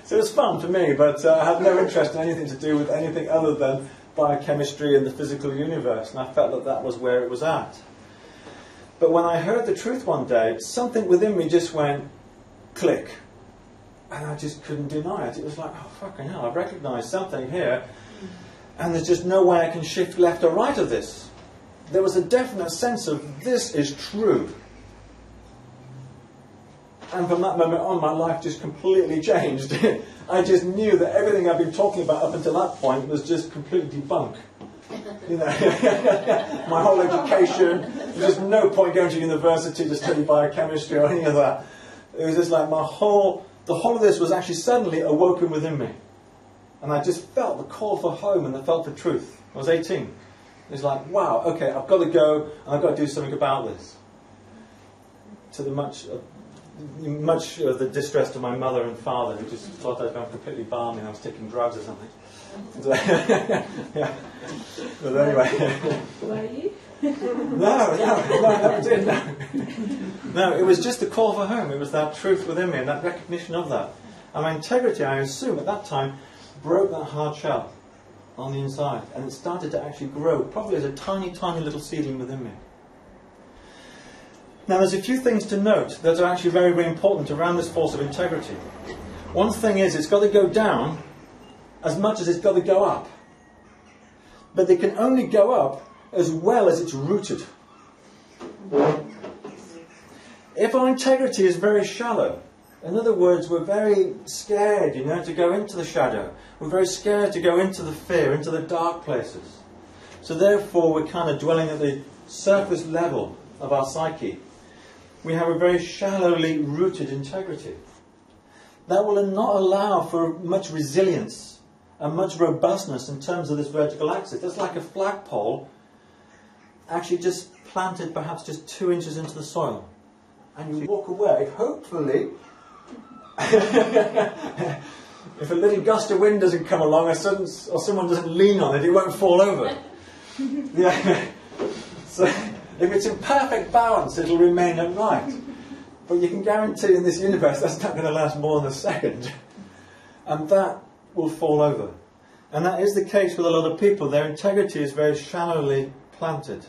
So it was fun for me, but I had no interest in anything to do with anything other than biochemistry and the physical universe, and I felt that that was where it was at. But when I heard the truth one day, something within me just went click, and I just couldn't deny it. It was like, oh fucking hell, I've recognised something here, and there's just no way I can shift left or right of this. There was a definite sense of this is true. And from that moment on, my life just completely changed. I just knew that everything I'd been talking about up until that point was just completely bunk. My whole education, there's just no point going to university to study biochemistry or any of that. It was just like the whole of this was actually suddenly awoken within me. And I just felt the call for home and I felt for truth. I was 18. It was like, wow, okay, I've got to go and I've got to do something about this. To the much of the distress to my mother and father, who just thought I'd gone completely balmy and I was taking drugs or something. Yeah. But anyway. Were you? No, I never did, no. No, it was just the call for home. It was that truth within me and that recognition of that. And my integrity, I assume, at that time, broke that hard shell on the inside. And it started to actually grow, probably as a tiny, tiny little seedling within me. Now, there's a few things to note that are actually very, very important around this force of integrity. One thing is, it's got to go down as much as it's got to go up. But they can only go up as well as it's rooted. If our integrity is very shallow, in other words, we're very scared, to go into the shadow. We're very scared to go into the fear, into the dark places. So therefore, we're kind of dwelling at the surface level of our psyche. We have a very shallowly rooted integrity. That will not allow for much resilience and much robustness in terms of this vertical axis. It's like a flagpole actually just planted perhaps just 2 inches into the soil. And you walk away, hopefully, if a little gust of wind doesn't come along or someone doesn't lean on it, it won't fall over. Yeah. So if it's in perfect balance, it'll remain upright. But you can guarantee in this universe that's not going to last more than a second. And that will fall over. And that is the case with a lot of people. Their integrity is very shallowly planted.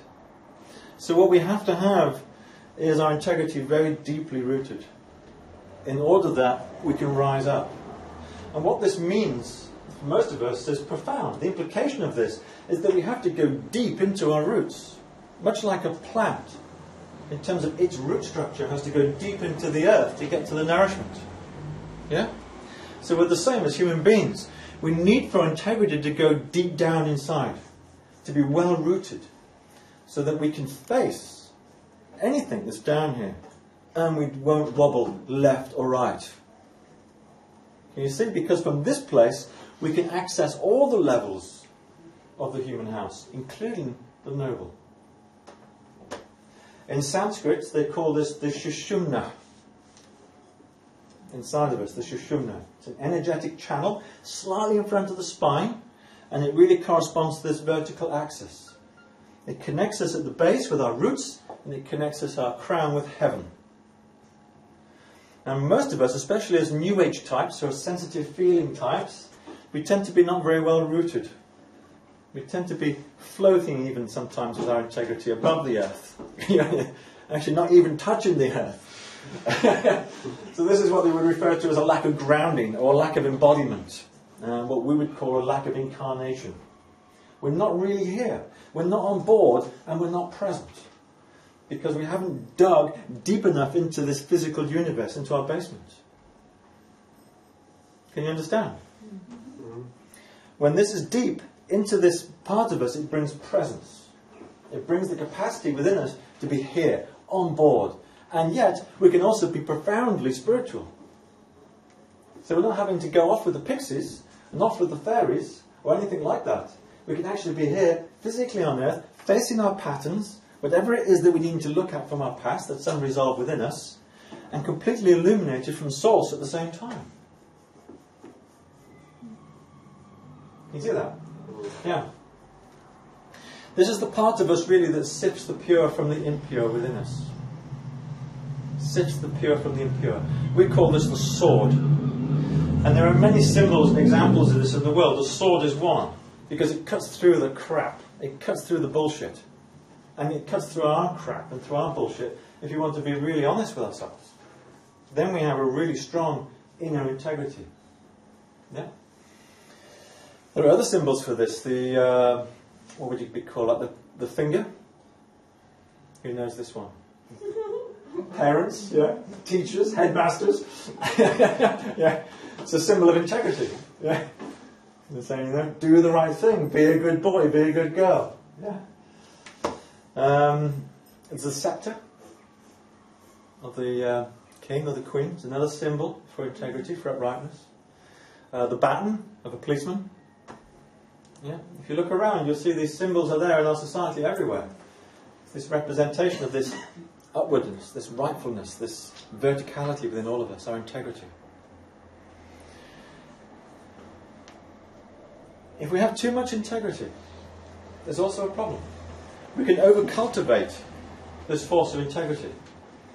So what we have to have is our integrity very deeply rooted in order that we can rise up. And what this means for most of us is profound. The implication of this is that we have to go deep into our roots. Much like a plant, in terms of its root structure, has to go deep into the earth to get to the nourishment. Yeah? So we're the same as human beings. We need for integrity to go deep down inside, to be well rooted, so that we can face anything that's down here, and we won't wobble left or right. Can you see? Because from this place, we can access all the levels of the human house, including the noble. In Sanskrit, they call this the Shushumna. Inside of us, the Shushumna. It's an energetic channel, slightly in front of the spine, and it really corresponds to this vertical axis. It connects us at the base with our roots, and it connects us our crown with heaven. And most of us, especially as New Age types, or sensitive feeling types, we tend to be not very well rooted. We tend to be floating even sometimes with our integrity above the earth. Actually not even touching the earth. So this is what they would refer to as a lack of grounding or a lack of embodiment. What we would call a lack of incarnation. We're not really here. We're not on board and we're not present. Because we haven't dug deep enough into this physical universe, into our basement. Can you understand? when this is deep into this part of us, it brings presence. It brings the capacity within us to be here, on board. And yet, we can also be profoundly spiritual. So we're not having to go off with the pixies, and off with the fairies, or anything like that. We can actually be here, physically on earth, facing our patterns, whatever it is that we need to look at from our past, that's unresolved within us, and completely illuminated from source at the same time. You see that? Yeah. This is the part of us really that sifts the pure from the impure within us. Sifts the pure from the impure. We call this the sword. And there are many symbols and examples of this in the world. The sword is one, because it cuts through the crap. It cuts through the bullshit. And it cuts through our crap and through our bullshit if you want to be really honest with ourselves. Then we have a really strong inner integrity. Yeah? There are other symbols for this. The, what would you call it? The finger. Who knows this one? Parents, yeah. Teachers, headmasters. Yeah. It's a symbol of integrity. Yeah. They're saying, you know, do the right thing, be a good boy, be a good girl. Yeah. It's the scepter of the king or the queen. It's another symbol for integrity, for uprightness. The baton of a policeman. Yeah. If you look around, you'll see these symbols are there in our society everywhere. It's this representation of this upwardness, this rightfulness, this verticality within all of us, our integrity. If we have too much integrity, there's also a problem. We can over-cultivate this force of integrity.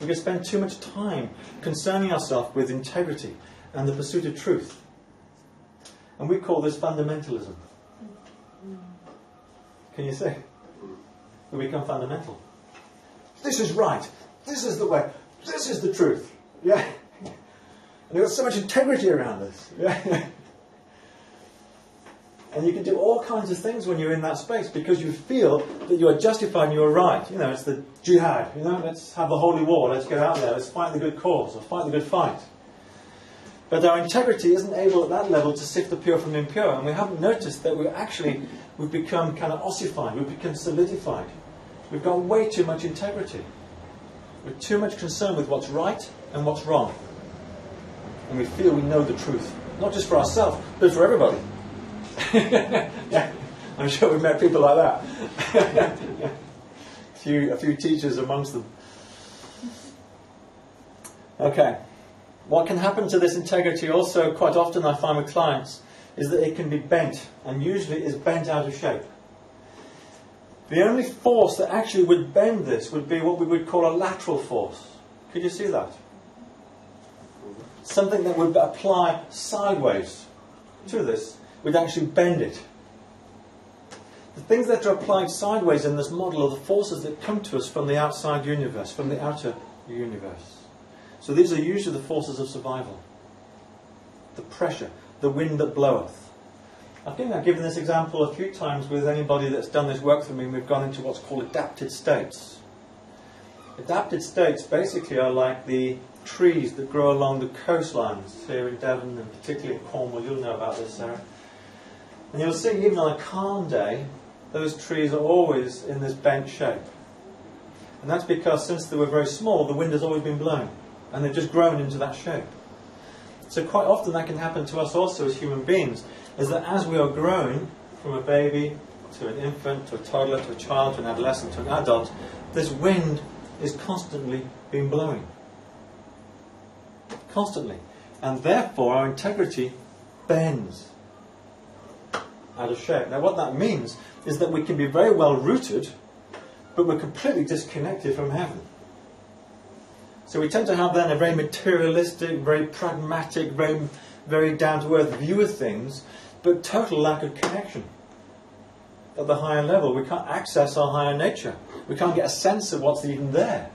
We can spend too much time concerning ourselves with integrity and the pursuit of truth. And we call this fundamentalism. Can you see? We become fundamental. This is right. This is the way. This is the truth. Yeah. And there's so much integrity around us. Yeah. And you can do all kinds of things when you're in that space because you feel that you are justified and you are right. You know, it's the jihad. You know, let's have the holy war. Let's get out there. Let's fight the good cause or fight the good fight. But our integrity isn't able at that level to sift the pure from the impure. And we haven't noticed that we've become kind of ossified. We've become solidified. We've got way too much integrity. We're too much concerned with what's right and what's wrong. And we feel we know the truth. Not just for ourselves, but for everybody. Yeah, I'm sure we've met people like that. A few teachers amongst them. Okay. What can happen to this integrity also quite often I find with clients is that it can be bent, and usually is bent out of shape. The only force that actually would bend this would be what we would call a lateral force. Could you see that? Something that would apply sideways to this would actually bend it. The things that are applied sideways in this model are the forces that come to us from the outside universe, from the outer universe. So these are usually the forces of survival. The pressure, the wind that bloweth. I think I've given this example a few times with anybody that's done this work for me. We've gone into what's called adapted states. Adapted states basically are like the trees that grow along the coastlines here in Devon and particularly in Cornwall. You'll know about this, Sarah. And you'll see even on a calm day, those trees are always in this bent shape. And that's because since they were very small, the wind has always been blowing. And they've just grown into that shape. So quite often that can happen to us also as human beings, is that as we are growing from a baby to an infant, to a toddler, to a child, to an adolescent, to an adult, this wind is constantly being blowing. Constantly. And therefore our integrity bends out of shape. Now what that means is that we can be very well rooted, but we're completely disconnected from heaven. So we tend to have then a very materialistic, very pragmatic, very down-to-earth view of things, but total lack of connection at the higher level. We can't access our higher nature. We can't get a sense of what's even there.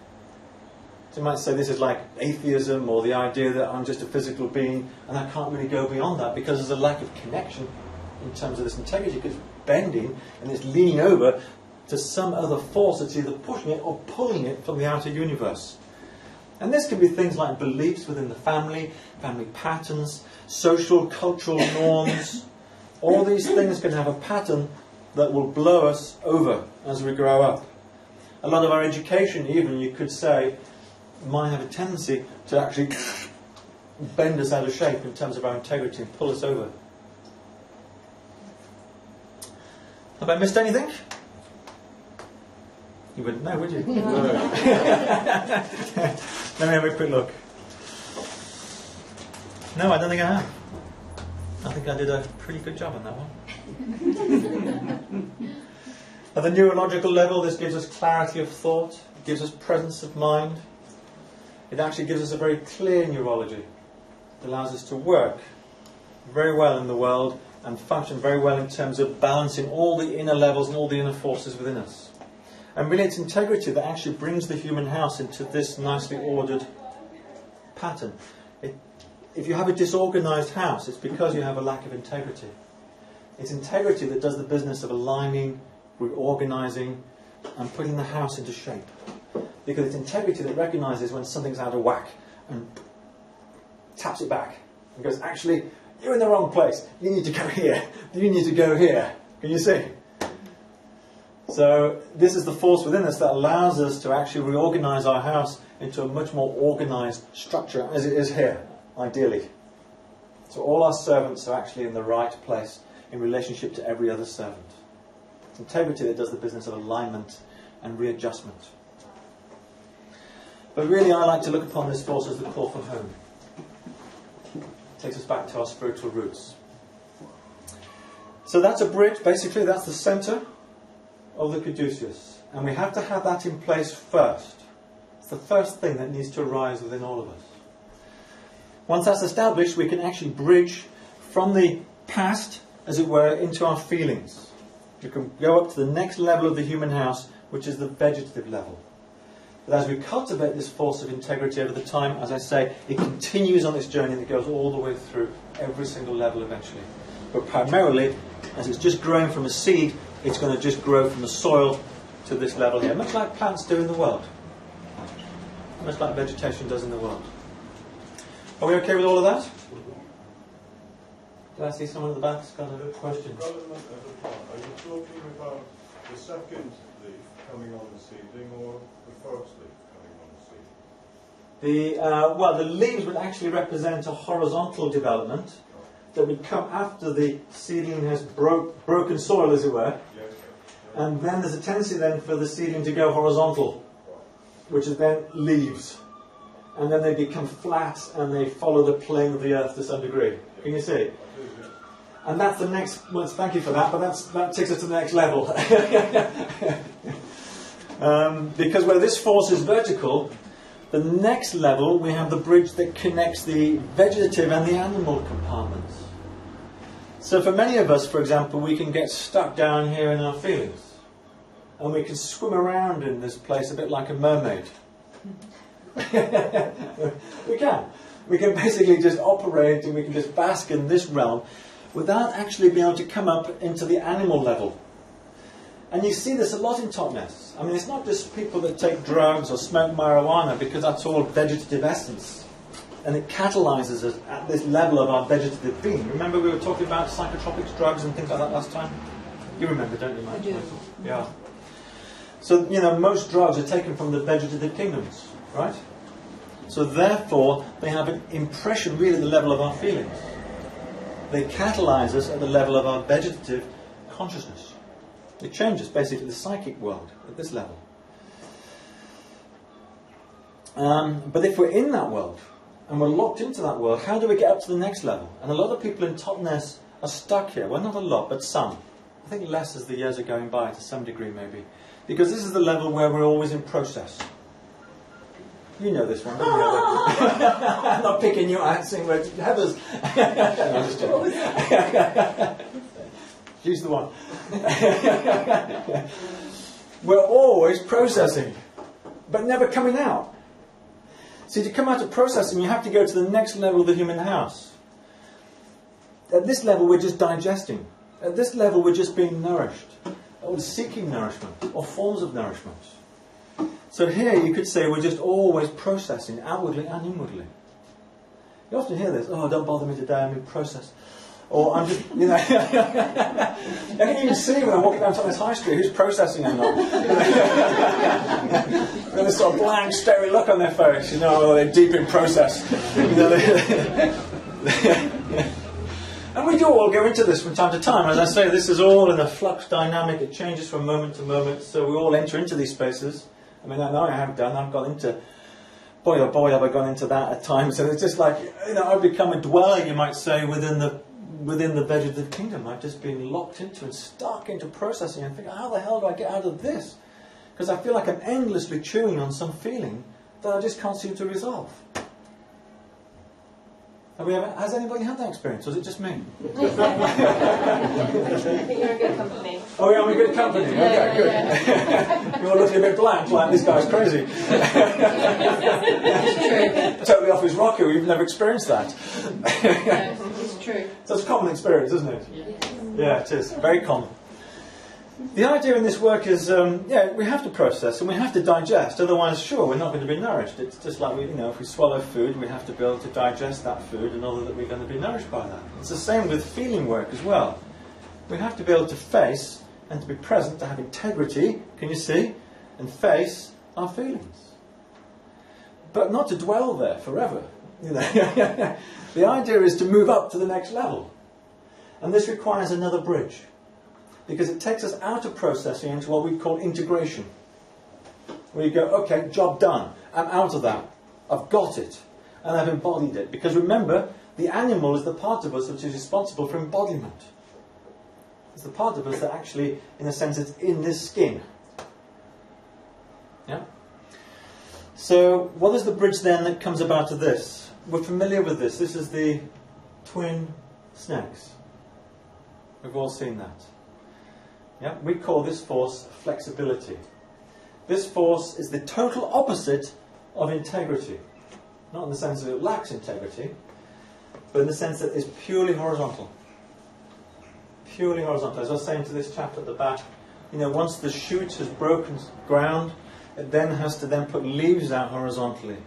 So you might say this is like atheism or the idea that I'm just a physical being and I can't really go beyond that because there's a lack of connection in terms of this integrity, because it's bending and it's leaning over to some other force that's either pushing it or pulling it from the outer universe. And this can be things like beliefs within the family, family patterns, social, cultural norms, All these things can have a pattern that will blow us over as we grow up. A lot of our education, even, you could say, might have a tendency to actually bend us out of shape in terms of our integrity and pull us over. Have I missed anything? You wouldn't know, would you? No. Let me have a quick look. No, I don't think I have. I think I did a pretty good job on that one. At the neurological level, this gives us clarity of thought, it gives us presence of mind. It actually gives us a very clear neurology. It allows us to work very well in the world and function very well in terms of balancing all the inner levels and all the inner forces within us. And really it's integrity that actually brings the human house into this nicely ordered pattern. If you have a disorganized house, it's because you have a lack of integrity. It's integrity that does the business of aligning, reorganizing, and putting the house into shape. Because it's integrity that recognizes when something's out of whack and taps it back and goes, actually, you're in the wrong place. You need to go here. You need to go here. Can you see? So this is the force within us that allows us to actually reorganize our house into a much more organized structure as it is here, ideally. So all our servants are actually in the right place in relationship to every other servant. It's integrity that does the business of alignment and readjustment. But really I like to look upon this force as the call from home. It takes us back to our spiritual roots. So that's a bridge, basically that's the centre of the Caduceus. And we have to have that in place first. It's the first thing that needs to arise within all of us. Once that's established, we can actually bridge from the past, as it were, into our feelings. We can go up to the next level of the human house, which is the vegetative level. But as we cultivate this force of integrity over the time, as I say, it continues on this journey and it goes all the way through every single level eventually. But primarily, as it's just growing from a seed, it's going to just grow from the soil to this level here, much like plants do in the world. Much like vegetation does in the world. Are we okay with all of that? Did I see someone at the back's got a question? Are you talking about the second leaf coming on the seedling or the first leaf coming on the seedling? Well, the leaves would actually represent a horizontal development that would come after the seedling has broken soil, as it were. Yes. And then there's a tendency then for the seedling to go horizontal, which is then leaves. And then they become flat and they follow the plane of the earth to some degree. Can you see? And that's the next, well, thank you for that, but that takes us to the next level. Because where this force is vertical, the next level we have the bridge that connects the vegetative and the animal compartments. So for many of us, for example, we can get stuck down here in our feelings. And we can swim around in this place a bit like a mermaid. We can. We can basically just operate and we can just bask in this realm without actually being able to come up into the animal level. And you see this a lot in topness. I mean, it's not just people that take drugs or smoke marijuana, because that's all vegetative essence. And it catalyzes us at this level of our vegetative being. Remember we were talking about psychotropic drugs and things like that last time? You remember, don't you, Mike? I do. Yeah. So, most drugs are taken from the vegetative kingdoms, right? So therefore, they have an impression really at the level of our feelings. They catalyze us at the level of our vegetative consciousness. They change us basically the psychic world at this level. But if we're in that world, and we're locked into that world, how do we get up to the next level? And a lot of people in topness are stuck here. Well, not a lot, but some. I think less as the years are going by, to some degree maybe. Because this is the level where we're always in process. You know this one, don't you? I'm not picking you out, saying, well, Heather's. No, I'm just joking. She's the one. We're always processing, but never coming out. See, to come out of processing, you have to go to the next level of the human house. At this level, we're just digesting. At this level, we're just being nourished, or seeking nourishment, or forms of nourishment. So here, you could say we're just always processing, outwardly and inwardly. You often hear this, oh, don't bother me today, I'm in process. Or I'm just, you know, I can even see when I'm walking down Thomas High Street who's processing or not. Got this sort of blank, stary look on their face, you know, or they're deep in process. You know, and we do all go into this from time to time. As I say, this is all in a flux dynamic. It changes from moment to moment. So we all enter into these spaces. I mean, I know I have done. I've gone into, boy oh boy, have I gone into that at times. And it's just like, you know, I've become a dweller, you might say, within the vegetative kingdom. I've just been locked into and stuck into processing and thinking, how the hell do I get out of this? Because I feel like I'm endlessly chewing on some feeling that I just can't seem to resolve. Has anybody had that experience, or is it just me? You're in good company. Oh, yeah, I'm in good company. Okay, good. You're looking a bit blank, like this guy's crazy. Totally off his rocker. We've never experienced that. It's true. So it's a common experience, isn't it? Yeah, it is. Very common. The idea in this work is, we have to process and we have to digest. Otherwise, sure, we're not going to be nourished. It's just like, if we swallow food, we have to be able to digest that food in order that we're going to be nourished by that. It's the same with feeling work as well. We have to be able to face and to be present, to have integrity, can you see, and face our feelings. But not to dwell there forever. The idea is to move up to the next level. And this requires another bridge. Because it takes us out of processing into what we call integration. Where you go, okay, job done. I'm out of that. I've got it. And I've embodied it. Because remember, the animal is the part of us which is responsible for embodiment. It's the part of us that actually, in a sense, is in this skin. Yeah? So, what is the bridge then that comes about of this? We're familiar with this. This is the twin snakes. We've all seen that. Yeah? We call this force flexibility. This force is the total opposite of integrity. Not in the sense that it lacks integrity, but in the sense that it's purely horizontal. Purely horizontal. As I was saying to this chap at the back, once the shoot has broken ground, it then has to then put leaves out horizontally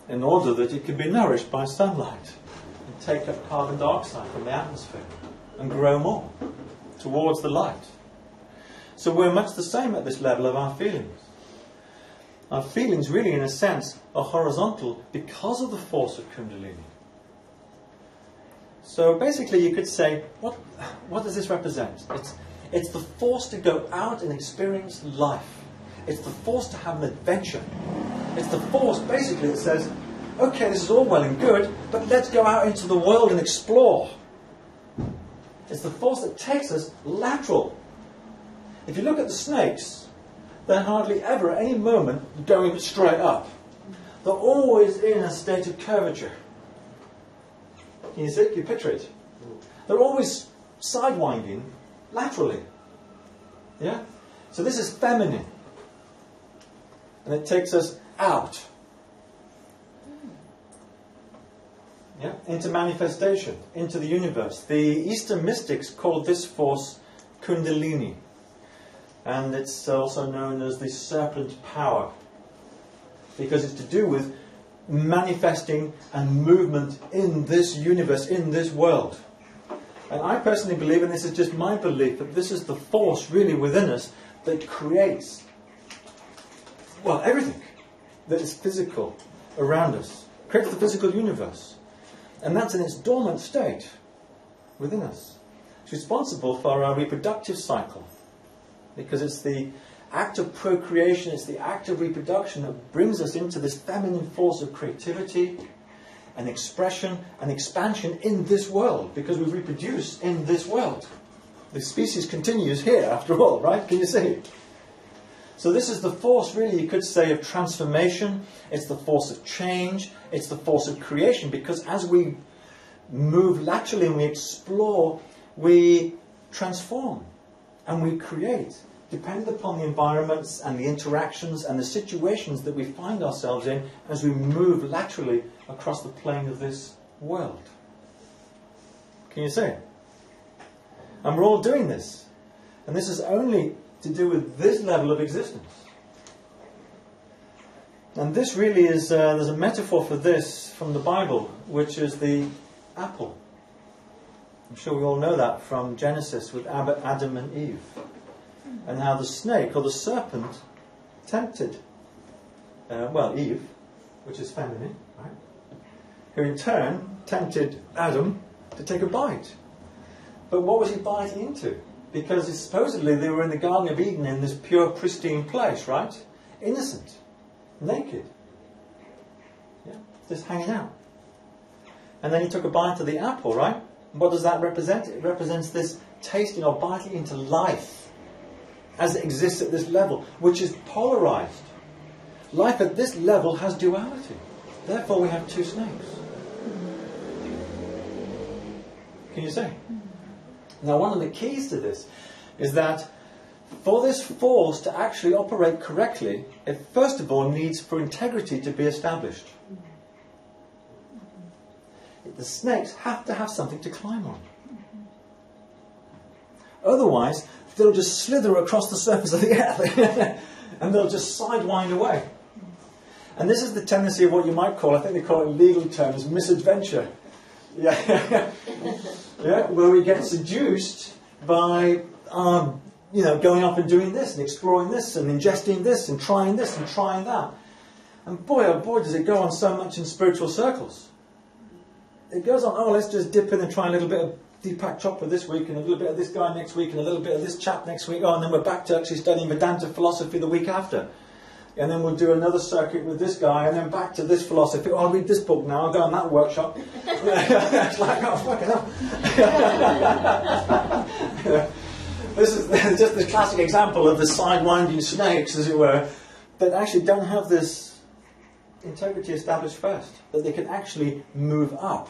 in order that it can be nourished by sunlight and take up carbon dioxide from the atmosphere and grow more towards the light. So we're much the same at this level of our feelings. Our feelings really, in a sense, are horizontal because of the force of Kundalini. So basically you could say, what does this represent? It's the force to go out and experience life. It's the force to have an adventure. It's the force, basically, that says, okay, this is all well and good, but let's go out into the world and explore. It's the force that takes us lateral. If you look at the snakes, they're hardly ever at any moment going straight up. They're always in a state of curvature. Can you see? Can you picture it? They're always sidewinding laterally. Yeah? So this is feminine. And it takes us out. Yeah? Into manifestation, into the universe. The Eastern mystics called this force Kundalini. And it's also known as the serpent power. Because it's to do with manifesting and movement in this universe, in this world. And I personally believe, and this is just my belief, that this is the force really within us that creates, everything that is physical around us. Creates the physical universe. And that's in its dormant state within us. It's responsible for our reproductive cycle. Because it's the act of procreation, it's the act of reproduction that brings us into this feminine force of creativity and expression and expansion in this world. Because we reproduce in this world. The species continues here, after all, right? Can you see? So this is the force, really, you could say, of transformation. It's the force of change. It's the force of creation. Because as we move laterally and we explore, we transform. And we create, depending upon the environments and the interactions and the situations that we find ourselves in as we move laterally across the plane of this world. Can you see? And we're all doing this. And this is only to do with this level of existence. And this really is, there's a metaphor for this from the Bible, which is the apple. I'm sure we all know that from Genesis with Adam and Eve. And how the snake or the serpent tempted, Eve, which is feminine, right? Who in turn tempted Adam to take a bite. But what was he biting into? Because supposedly they were in the Garden of Eden in this pure, pristine place, right? Innocent, naked, yeah, just hanging out. And then he took a bite of the apple, right? What does that represent? It represents this tasting or biting into life as it exists at this level, which is polarized. Life at this level has duality. Therefore we have two snakes. Can you see? Now one of the keys to this is that for this force to actually operate correctly, it first of all needs for integrity to be established. The snakes have to have something to climb on. Otherwise, they'll just slither across the surface of the earth and they'll just sidewind away. And this is the tendency of what you might call, I think they call it in legal terms, misadventure. Yeah. Yeah, where we get seduced by going off and doing this and exploring this and ingesting this and trying that. And boy, oh boy, does it go on so much in spiritual circles. It goes on, let's just dip in and try a little bit of Deepak Chopra this week and a little bit of this guy next week and a little bit of this chap next week. And then we're back to actually studying Vedanta philosophy the week after. And then we'll do another circuit with this guy and then back to this philosophy. I'll read this book now, I'll go on that workshop. It's like, oh, fucking hell. This is just the classic example of the sidewinding snakes, as it were, that actually don't have this integrity established first, that they can actually move up.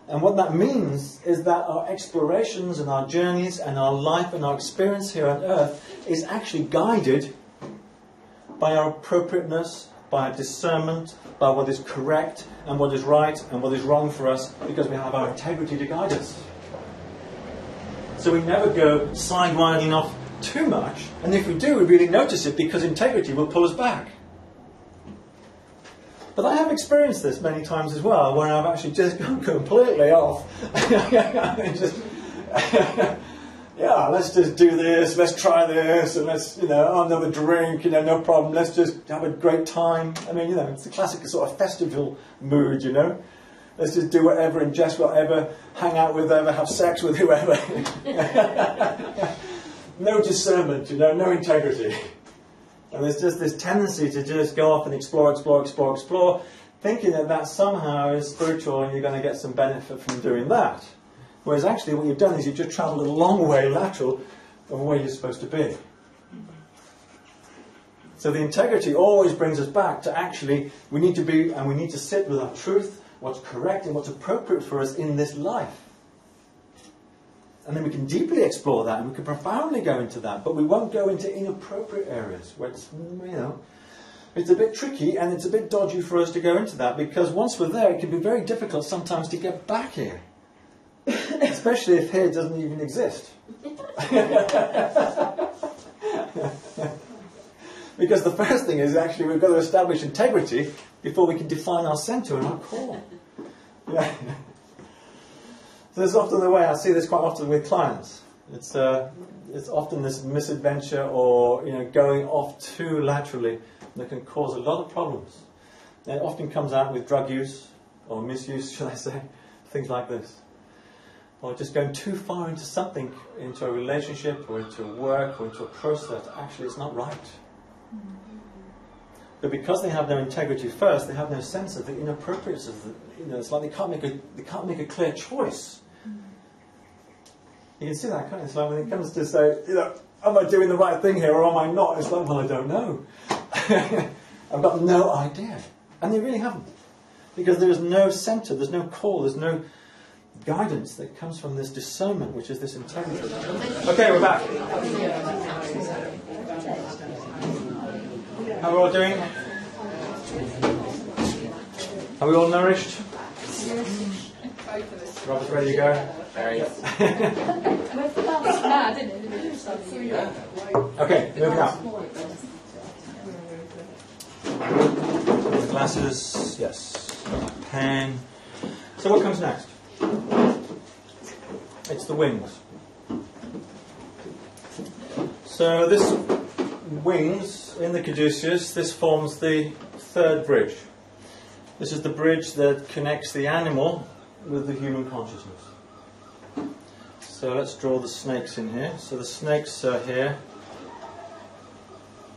And what that means is that our explorations and our journeys and our life and our experience here on earth is actually guided by our appropriateness, by our discernment, by what is correct and what is right and what is wrong for us, because we have our integrity to guide us. So we never go sidewinding off too much, and if we do, we really notice it because integrity will pull us back. But I have experienced this many times as well, where I've actually just gone completely off. Let's just do this, let's try this, and let's, another drink, no problem, let's just have a great time. I mean, it's the classic sort of festival mood, Let's just do whatever, ingest whatever, hang out with whoever, have sex with whoever. No discernment, no integrity. And there's just this tendency to just go off and explore, thinking that somehow is spiritual and you're going to get some benefit from doing that. Whereas actually what you've done is you've just travelled a long way lateral of where you're supposed to be. So the integrity always brings us back to actually, we need to be, and we need to sit with our truth, what's correct and what's appropriate for us in this life. And then we can deeply explore that and we can profoundly go into that, but we won't go into inappropriate areas where it's, it's a bit tricky and it's a bit dodgy for us to go into that, because once we're there it can be very difficult sometimes to get back here. Especially if here doesn't even exist. Because the first thing is actually we've got to establish integrity before we can define our centre and our core. Yeah. So this is often the way I see this quite often with clients. It's often this misadventure or going off too laterally that can cause a lot of problems. And it often comes out with drug use or misuse, should I say, things like this. Or just going too far into something, into a relationship or into work or into a process that actually it's not right. But because they have no integrity first, they have no sense of the inappropriateness of the, it's like they can't make a clear choice. You can see that, can't you? It's like when it comes to say, am I doing the right thing here or am I not? It's like, well, I don't know. I've got no idea. And they really haven't. Because there is no centre, there's no core, there's no guidance that comes from this discernment, which is this integrity. Okay, we're back. How are we all doing? Are we all nourished? Robert's ready to go? Very. Okay, moving on. Glasses, yes. Pen. So what comes next? It's the wings. So this wings in the Caduceus, this forms the third bridge. This is the bridge that connects the animal with the human consciousness. So let's draw the snakes in here. So the snakes are here,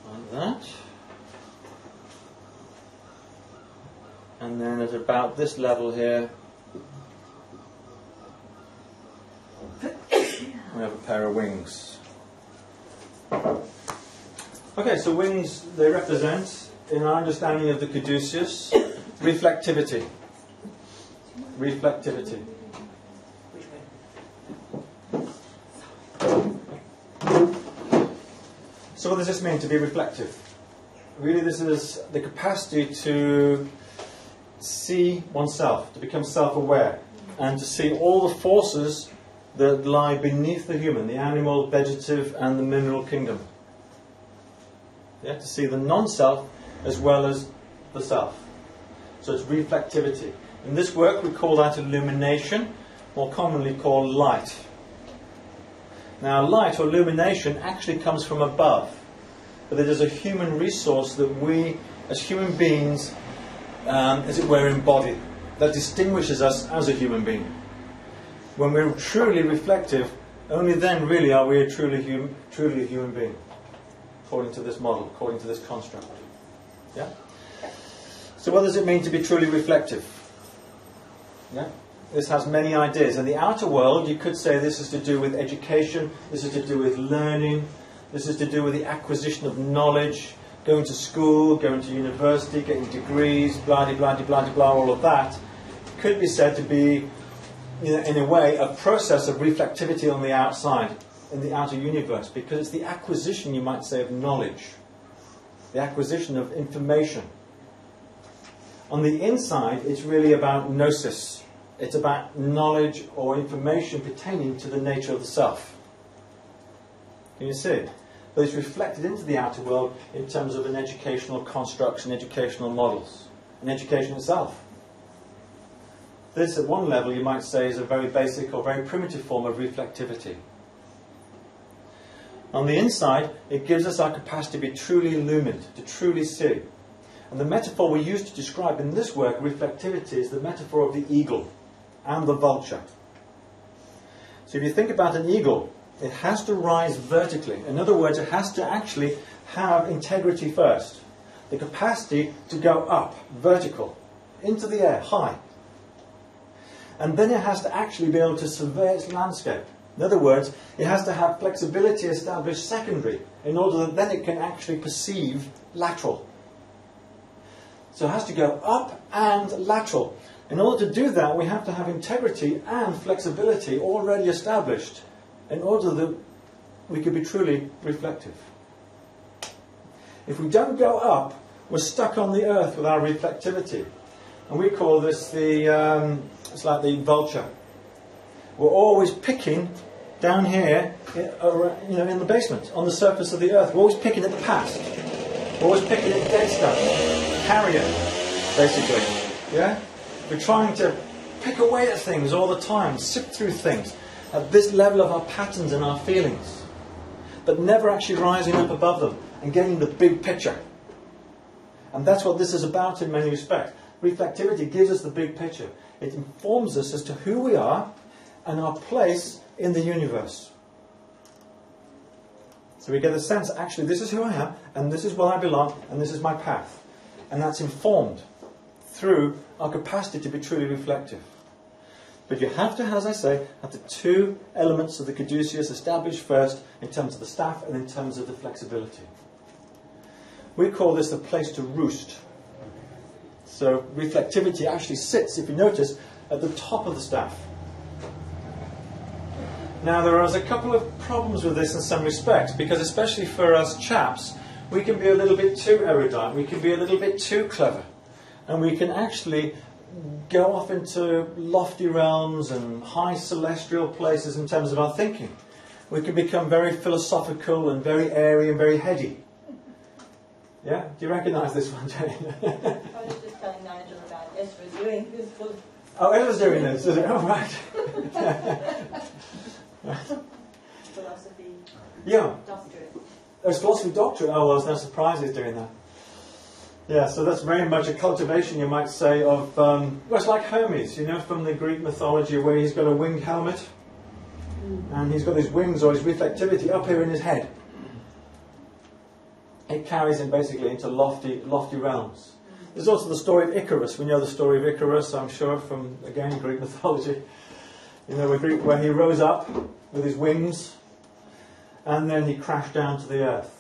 like that. And then at about this level here, we have a pair of wings. Okay, so wings, they represent, in our understanding of the Caduceus, reflectivity. Reflectivity. So what does this mean, to be reflective? Really, this is the capacity to see oneself, to become self-aware, and to see all the forces that lie beneath the human, the animal, vegetative, and the mineral kingdom. Yeah, to see the non-self as well as the self. So it's reflectivity. In this work we call that illumination, more commonly called light. Now light or illumination actually comes from above, but it is a human resource that we as human beings, as it were, embody, that distinguishes us as a human being. When we're truly reflective, only then really are we a truly human being, according to this model, according to this construct. Yeah? So what does it mean to be truly reflective? Yeah? This has many ideas. In the outer world, you could say this is to do with education, this is to do with learning, this is to do with the acquisition of knowledge, going to school, going to university, getting degrees, blah, blah, blah, blah, blah, all of that. Could be said to be, in a way, a process of reflectivity on the outside, in the outer universe, because it's the acquisition, you might say, of knowledge, the acquisition of information. On the inside, it's really about gnosis. It's about knowledge or information pertaining to the nature of the self. Can you see? But it's reflected into the outer world in terms of an educational constructs and educational models, and education itself. This, at one level, you might say, is a very basic or very primitive form of reflectivity. On the inside, it gives us our capacity to be truly illumined, to truly see. And the metaphor we use to describe in this work reflectivity is the metaphor of the eagle and the vulture. So if you think about an eagle, it has to rise vertically. In other words, it has to actually have integrity first. The capacity to go up, vertical, into the air, high. And then it has to actually be able to survey its landscape. In other words, it has to have flexibility established secondary, in order that then it can actually perceive lateral. So it has to go up and lateral. In order to do that, we have to have integrity and flexibility already established, in order that we could be truly reflective. If we don't go up, we're stuck on the earth with our reflectivity. And we call this it's like the vulture. We're always picking down here, in the basement, on the surface of the earth. We're always picking at the past. We're always picking at dead stuff. Carrion, basically. Yeah? We're trying to pick away at things all the time, sift through things at this level of our patterns and our feelings, but never actually rising up above them and getting the big picture. And that's what this is about in many respects. Reflectivity gives us the big picture. It informs us as to who we are and our place in the universe. So we get a sense, actually, this is who I am, and this is where I belong, and this is my path. And that's informed through our capacity to be truly reflective. But you have to, as I say, have the two elements of the Caduceus established first, in terms of the staff and in terms of the flexibility. We call this the place to roost. So reflectivity actually sits, if you notice, at the top of the staff. Now there is a couple of problems with this in some respects, because especially for us chaps, we can be a little bit too erudite, we can be a little bit too clever, and we can actually go off into lofty realms and high celestial places in terms of our thinking. We can become very philosophical and very airy and very heady. Yeah? Do you recognise this one, Jane? I was just telling Nigel about Ezra's doing this book. Oh, Ezra's doing this, is it? Oh, right. Philosophy Yeah. doctorate. There's philosophy doctorate. Oh, well, there's no surprise he's doing that. Yeah, so that's very much a cultivation, you might say, of, well, it's like Hermes, you know, from the Greek mythology, where he's got a winged helmet, and he's got his wings or his reflectivity up here in his head. It carries him basically into lofty realms. There's also the story of Icarus. We know the story of Icarus, I'm sure, from, again, Greek mythology. You know, where he rose up with his wings, and then he crashed down to the earth.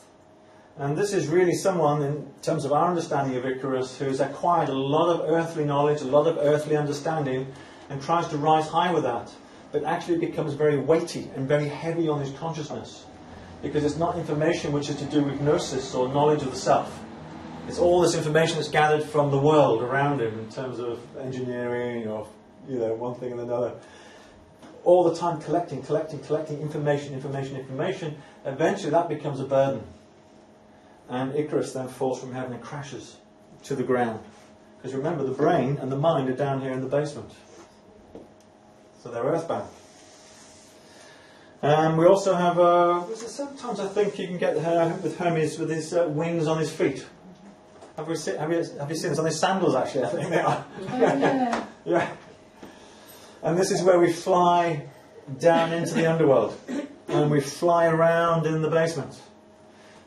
And this is really someone, in terms of our understanding of Icarus, who's acquired a lot of earthly knowledge, a lot of earthly understanding, and tries to rise high with that, but actually becomes very weighty and very heavy on his consciousness, because it's not information which is to do with gnosis or knowledge of the self. It's all this information that's gathered from the world around him in terms of engineering or, you know, one thing and another. All the time collecting information. Eventually that becomes a burden. And Icarus then falls from heaven and crashes to the ground. Because remember, the brain and the mind are down here in the basement. So they're earthbound. We also have, sometimes I think you can get with Hermes with his wings on his feet. Have you seen this on his sandals, actually? I think they are. Oh, yeah. Yeah. And this is where we fly down into the underworld. And we fly around in the basement.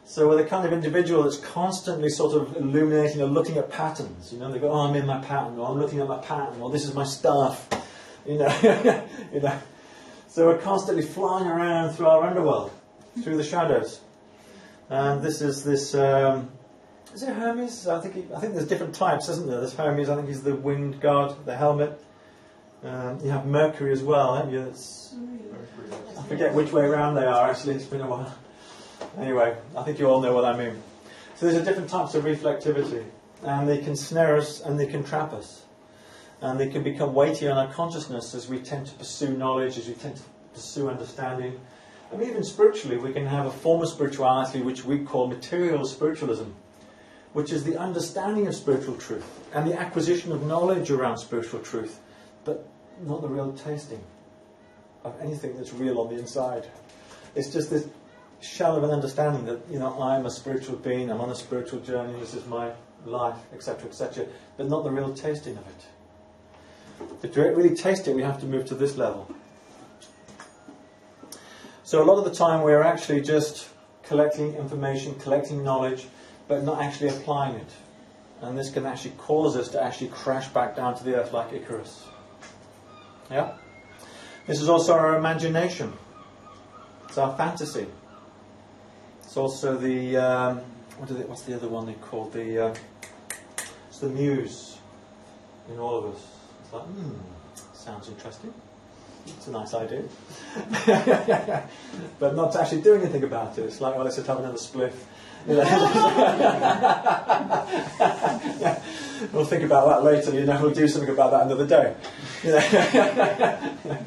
So we're the kind of individual that's constantly sort of illuminating or looking at patterns. You know, they go, oh, I'm in my pattern, or I'm looking at my pattern, or this is my staff. You know, you know. So we're constantly flying around through our underworld, through the shadows. And this is this. Is it Hermes? I think there's different types, isn't there? There's Hermes. I think he's the winged god, the helmet. You have Mercury as well, haven't you? I forget which way around they are. Actually, it's been a while. Anyway, I think you all know what I mean. So there's different types of reflectivity, and they can snare us and they can trap us. And they can become weighty on our consciousness as we tend to pursue knowledge, as we tend to pursue understanding. And even spiritually, we can have a form of spirituality which we call material spiritualism, which is the understanding of spiritual truth and the acquisition of knowledge around spiritual truth, but not the real tasting of anything that's real on the inside. It's just this shell of an understanding that, you know, I'm a spiritual being, I'm on a spiritual journey, this is my life, etc., but not the real tasting of it. To really taste it, we have to move to this level. So a lot of the time we're actually just collecting information, collecting knowledge, but not actually applying it. And this can actually cause us to actually crash back down to the earth like Icarus. Yeah? This is also our imagination. It's our fantasy. It's also the, what's the other one they call? It's the muse in all of us. It's like, sounds interesting. It's a nice idea. But not actually doing anything about it. It's like, well, let's just have another spliff. You know? We'll think about that later, you know, we'll do something about that another day. You know?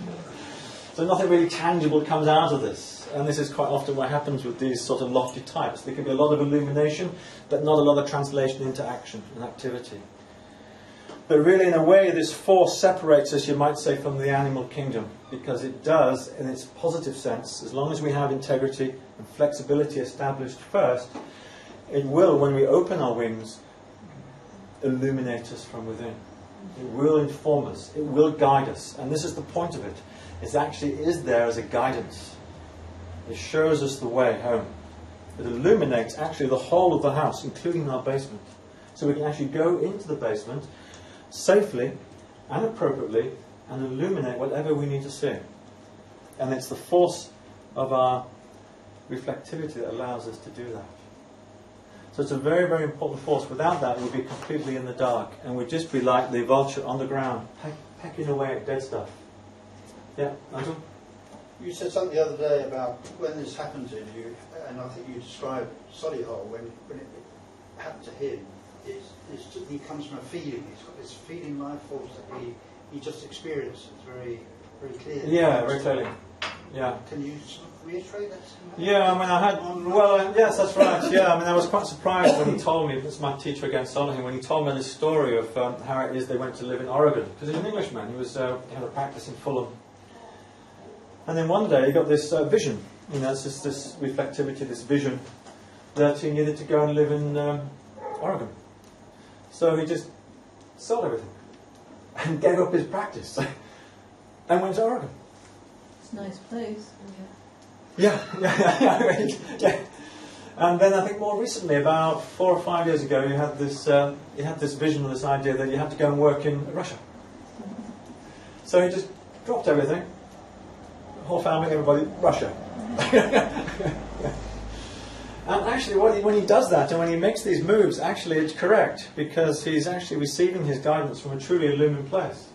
So nothing really tangible comes out of this. And this is quite often what happens with these sort of lofty types. There can be a lot of illumination, but not a lot of translation into action and activity. But really, in a way, this force separates us, you might say, from the animal kingdom, because it does, in its positive sense, as long as we have integrity and flexibility established first, it will, when we open our wings, illuminate us from within. It will inform us. It will guide us. And this is the point of it. It actually is there as a guidance. It shows us the way home. It illuminates actually the whole of the house, including our basement. So we can actually go into the basement safely and appropriately and illuminate whatever we need to see. And it's the force of our reflectivity that allows us to do that. So it's a very, very important force. Without that, we'd be completely in the dark and we'd just be like the vulture on the ground, pecking away at dead stuff. Yeah, Nigel? You said something the other day about when this happened to you, and I think you described Solihull when it happened to him. He comes from a feeling. He's got this feeling life force that he just experiences very, very clearly. Yeah, very clearly. Yeah. Can you sort of reiterate that? Yeah, I mean, yes, that's right. Yeah, I mean, I was quite surprised when he told me, this is my teacher again, Solihull, when he told me this story of how it is they went to live in Oregon. Because he's an Englishman. He had a practice in Fulham. And then one day he got this vision. It's just this reflectivity, this vision that he needed to go and live in Oregon. So he just sold everything and gave up his practice and went to Oregon. It's a nice place. Yeah. And then I think more recently, about 4 or 5 years ago, he had this vision or this idea that you had to go and work in Russia. So he just dropped everything, the whole family, everybody, Russia. And actually, when he does that and when he makes these moves, actually it's correct, because he's actually receiving his guidance from a truly illumined place,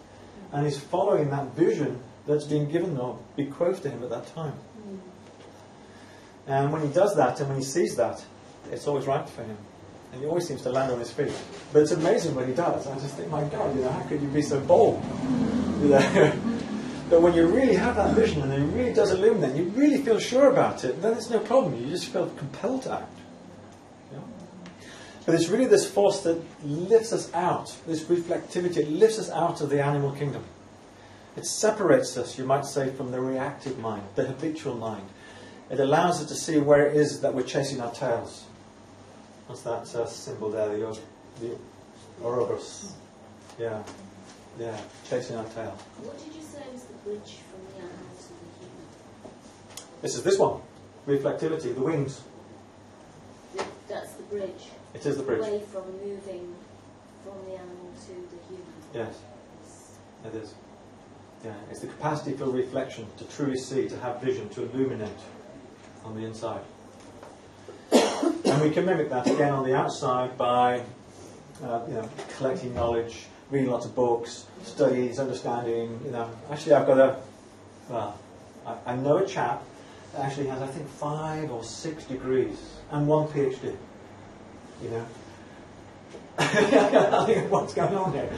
and he's following that vision that's been given or bequeathed to him at that time. And when he does that and when he sees that, it's always right for him. And he always seems to land on his feet. But it's amazing when he does. I just think, my God, how could you be so bold? But when you really have that vision and it really does illuminate, you really feel sure about it, then it's no problem. You just feel compelled to act. But it's really this force that lifts us out, this reflectivity, it lifts us out of the animal kingdom. It separates us, you might say, from the reactive mind, the habitual mind. It allows us to see where it is that we're chasing our tails. What's that symbol there? The Ouroboros. Yeah, chasing our tail. What did you say was the bridge from the animal to the human? This is this one. Reflectivity, the wings. That's the bridge. It is the bridge. Away from moving from the animal to the human. Yes, it is. Yeah, it's the capacity for reflection, to truly see, to have vision, to illuminate on the inside. And we can mimic that again on the outside by collecting knowledge, reading lots of books, studies, understanding. Actually, I've got I know a chap that actually has, I think, 5 or 6 degrees and 1 PhD. I think what's going on here?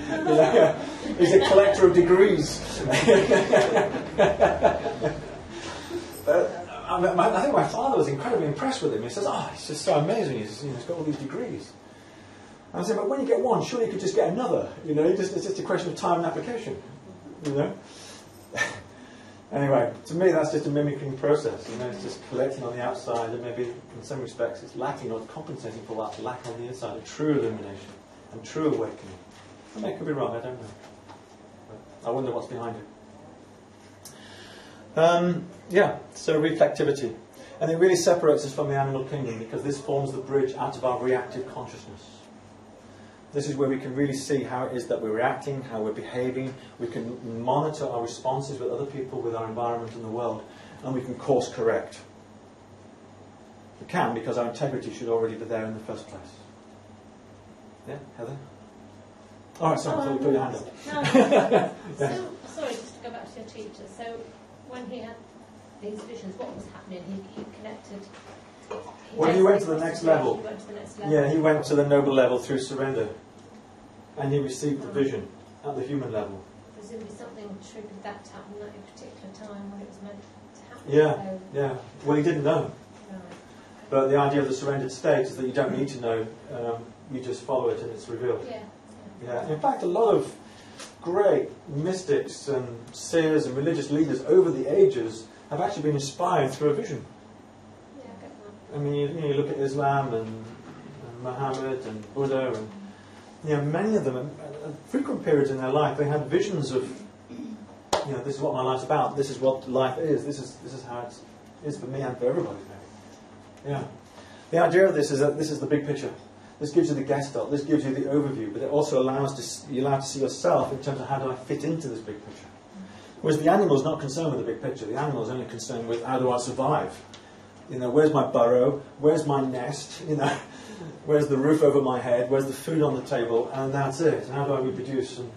He's a collector of degrees. I think my father was incredibly impressed with him. He says, it's just so amazing. He's got all these degrees. And I said, but when you get one, surely you could just get another. It's just a question of time and application. Anyway, to me that's just a mimicking process. It's just collecting on the outside, and maybe in some respects it's lacking or compensating for that lack on the inside, a true illumination and true awakening. I could be wrong, I don't know. But I wonder what's behind it. So reflectivity. And it really separates us from the animal kingdom, because this forms the bridge out of our reactive consciousness. This is where we can really see how it is that we're reacting, how we're behaving. We can monitor our responses with other people, with our environment and the world, and we can course correct. We can, because our integrity should already be there in the first place. Yeah, Heather? All right, sorry, I thought you put your hand up. No. So, sorry, just to go back to your teacher. So, when he had these visions, what was happening? He connected. He went to the next level. He went to the next level. Yeah, he went to the noble level through surrender. And he received the vision at the human level. Presumably something triggered that to happen at a particular time when it was meant to happen. Yeah. Well, he didn't know. No. But the idea of the surrendered state is that you don't need to know. You just follow it and it's revealed. Yeah. In fact, a lot of great mystics and seers and religious leaders over the ages have actually been inspired through a vision. Yeah, I get that. I mean, you look at Islam and Muhammad and Buddha, and many of them, at frequent periods in their life, they had visions of, this is what my life's about. This is what life is. This is how it is for me and for everybody. Yeah. The idea of this is that this is the big picture. This gives you the gestalt. This gives you the overview, but it also allows you to see yourself in terms of how do I fit into this big picture. Whereas the animal is not concerned with the big picture. The animal is only concerned with how do I survive. Where's my burrow? Where's my nest? Where's the roof over my head? Where's the food on the table? And that's it. How do I reproduce? And,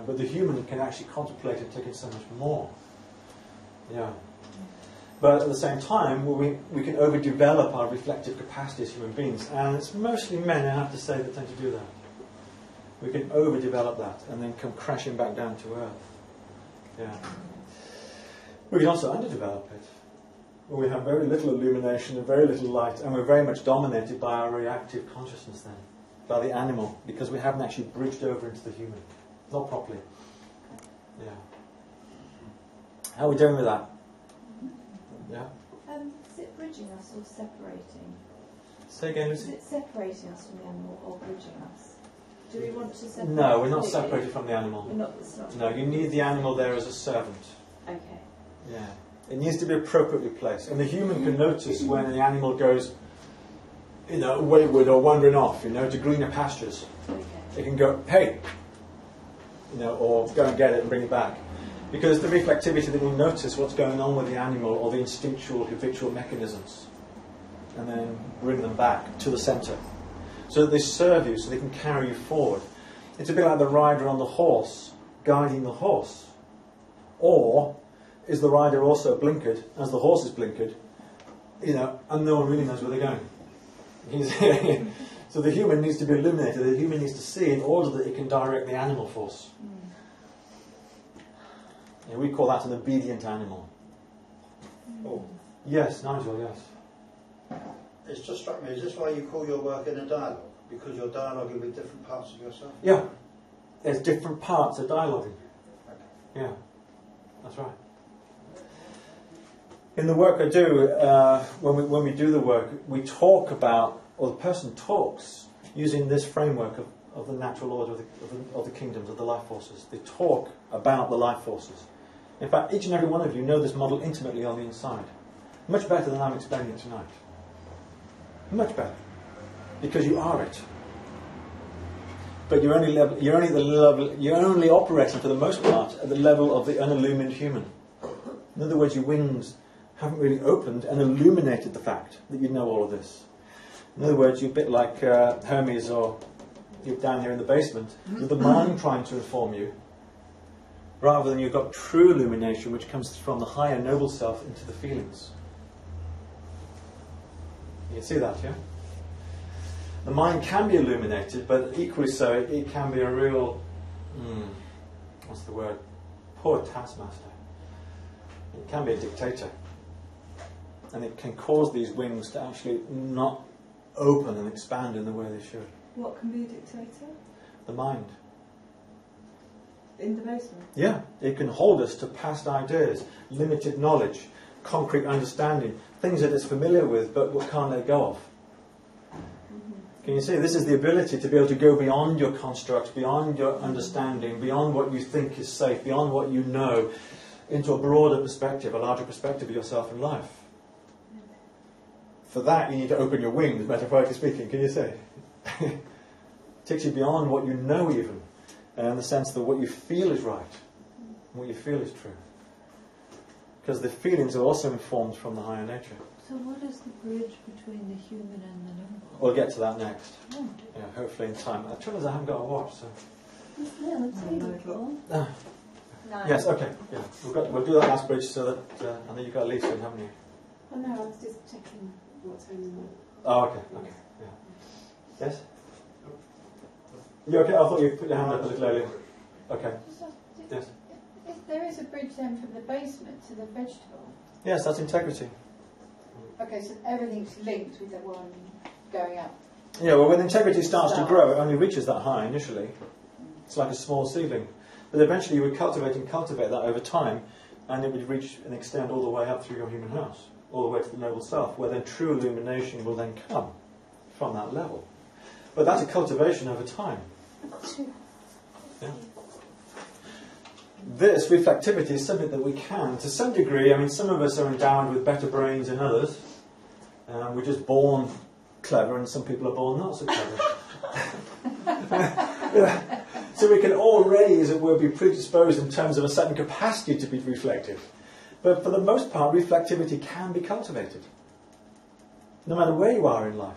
but the human can actually contemplate and take in so much more. Yeah. But at the same time, we can overdevelop our reflective capacity as human beings. And it's mostly men, I have to say, that tend to do that. We can overdevelop that and then come crashing back down to earth. Yeah. We can also underdevelop it. Where we have very little illumination and very little light, and we're very much dominated by our reactive consciousness then, by the animal, because we haven't actually bridged over into the human. Not properly. Yeah. How are we doing with that? Yeah. Is it bridging us or separating? Say again, Is Lucy. it separating us from the animal or bridging us? Do we want to separate? No, we're not completely? separated from the animal. We're not, it's not. No, you need the animal there as a servant. Okay. Yeah. It needs to be appropriately placed. And the human can notice when the animal goes, wayward or wandering off, to greener pastures. Okay. It can go, hey, or go and get it and bring it back. Because the reflectivity that will notice what's going on with the animal or the instinctual, habitual mechanisms and then bring them back to the centre. So that they serve you, so they can carry you forward. It's a bit like the rider on the horse guiding the horse. Or is the rider also blinkered, as the horse is blinkered, and no one really knows where they're going. So the human needs to be illuminated, the human needs to see in order that it can direct the animal force. Yeah, we call that an obedient animal. Oh, Yes, Nigel, yes. it's just struck me, is this why you call your work in a dialogue? Because you're dialoguing with different parts of yourself? Yeah, there's different parts of dialoguing. Yeah, that's right. In the work I do, when we do the work, we talk about, or the person talks, using this framework of the natural order of the kingdoms, of the life forces. They talk about the life forces. In fact, each and every one of you know this model intimately on the inside. Much better than I'm explaining it tonight. Much better. Because you are it. But you're only operating for the most part at the level of the unillumined human. In other words, your wings haven't really opened and illuminated the fact that you know all of this. In other words, you're a bit like Hermes, or you're down here in the basement, with the mind trying to inform you, rather than you've got true illumination which comes from the higher noble self into the feelings. You can see that, yeah? The mind can be illuminated, but equally so, it can be a real, poor taskmaster. It can be a dictator. And it can cause these wings to actually not open and expand in the way they should. What can be a dictator? The mind. In the basement? Yeah, it can hold us to past ideas, limited knowledge, concrete understanding, things that it's familiar with but can't let go of. Can you see? This is the ability to be able to go beyond your constructs, beyond your understanding, beyond what you think is safe, beyond what you know, into a broader perspective, a larger perspective of yourself and life. For that, you need to open your wings, metaphorically speaking. Can you see? It takes you beyond what you know even, in the sense that what you feel is right, and what you feel is true. Because the feelings are also informed from the higher nature. So what is the bridge between the human and the noble? We'll get to that next. Oh. Yeah, hopefully in time. The trouble is I haven't got a watch, so... Yeah, let's see it all. Yes, okay. Yeah, we'll do that last bridge so that... and then you've got to leave soon, haven't you? Oh no, I was just checking what's going on. Oh, okay, yeah. Yes? You okay? I thought you put your hand up a little earlier. Okay. Yes? If there is a bridge then from the basement to the vegetable. Yes, that's integrity. Okay, so everything's linked with the one going up. Yeah, well, when integrity starts to grow, it only reaches that high initially. It's like a small seedling. But eventually you would cultivate that over time, and it would reach and extend all the way up through your human house, all the way to the noble self, where then true illumination will then come from that level. But that's a cultivation over time. Yeah. This reflectivity is something that we can, to some degree. I mean, some of us are endowed with better brains than others. We're just born clever, and some people are born not so clever. Yeah. So we can already, as it were, be predisposed in terms of a certain capacity to be reflective. But for the most part, reflectivity can be cultivated, no matter where you are in life.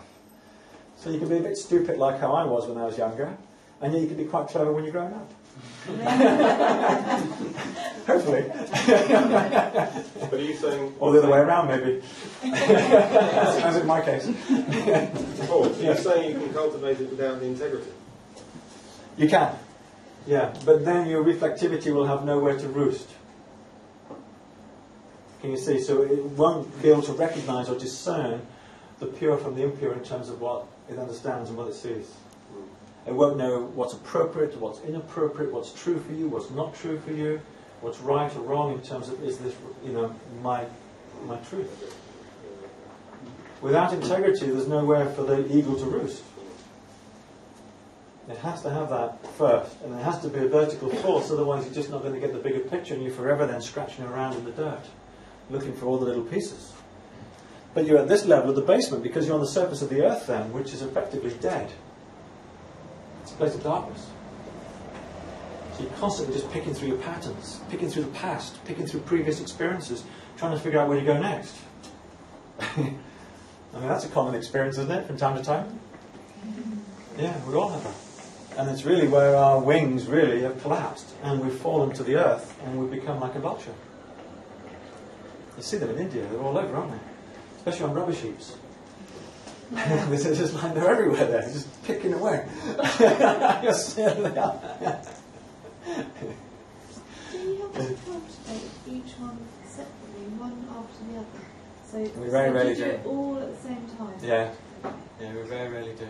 So you can be a bit stupid like how I was when I was younger, and yet you can be quite clever when you're growing up. Hopefully. But are you saying... Or the other way around, maybe. As in my case. Oh, you're saying you can cultivate it without the integrity? You can. Yeah, but then your reflectivity will have nowhere to roost. Can you see? So it won't be able to recognise or discern the pure from the impure in terms of what it understands and what it sees. It won't know what's appropriate, what's inappropriate, what's true for you, what's not true for you, what's right or wrong in terms of, is this, my my truth. Without integrity, there's nowhere for the eagle to roost. It has to have that first, and it has to be a vertical force, otherwise you're just not going to get the bigger picture, and you're forever then scratching around in the dirt, looking for all the little pieces. But you're at this level of the basement because you're on the surface of the earth then, which is effectively dead. It's a place of darkness. So you're constantly just picking through your patterns, picking through the past, picking through previous experiences, trying to figure out where to go next. I mean, that's a common experience, isn't it, from time to time? Yeah, we all have that. And it's really where our wings really have collapsed, and we've fallen to the earth, and we've become like a vulture. You see them in India, they're all over, aren't they? Especially on rubbish heaps. They're just like, they're everywhere there, just picking away. Yes, there they are. Do you have to cultivate each one separately, one after the other? So We very rarely do do. it all at the same time? Yeah, we very rarely do.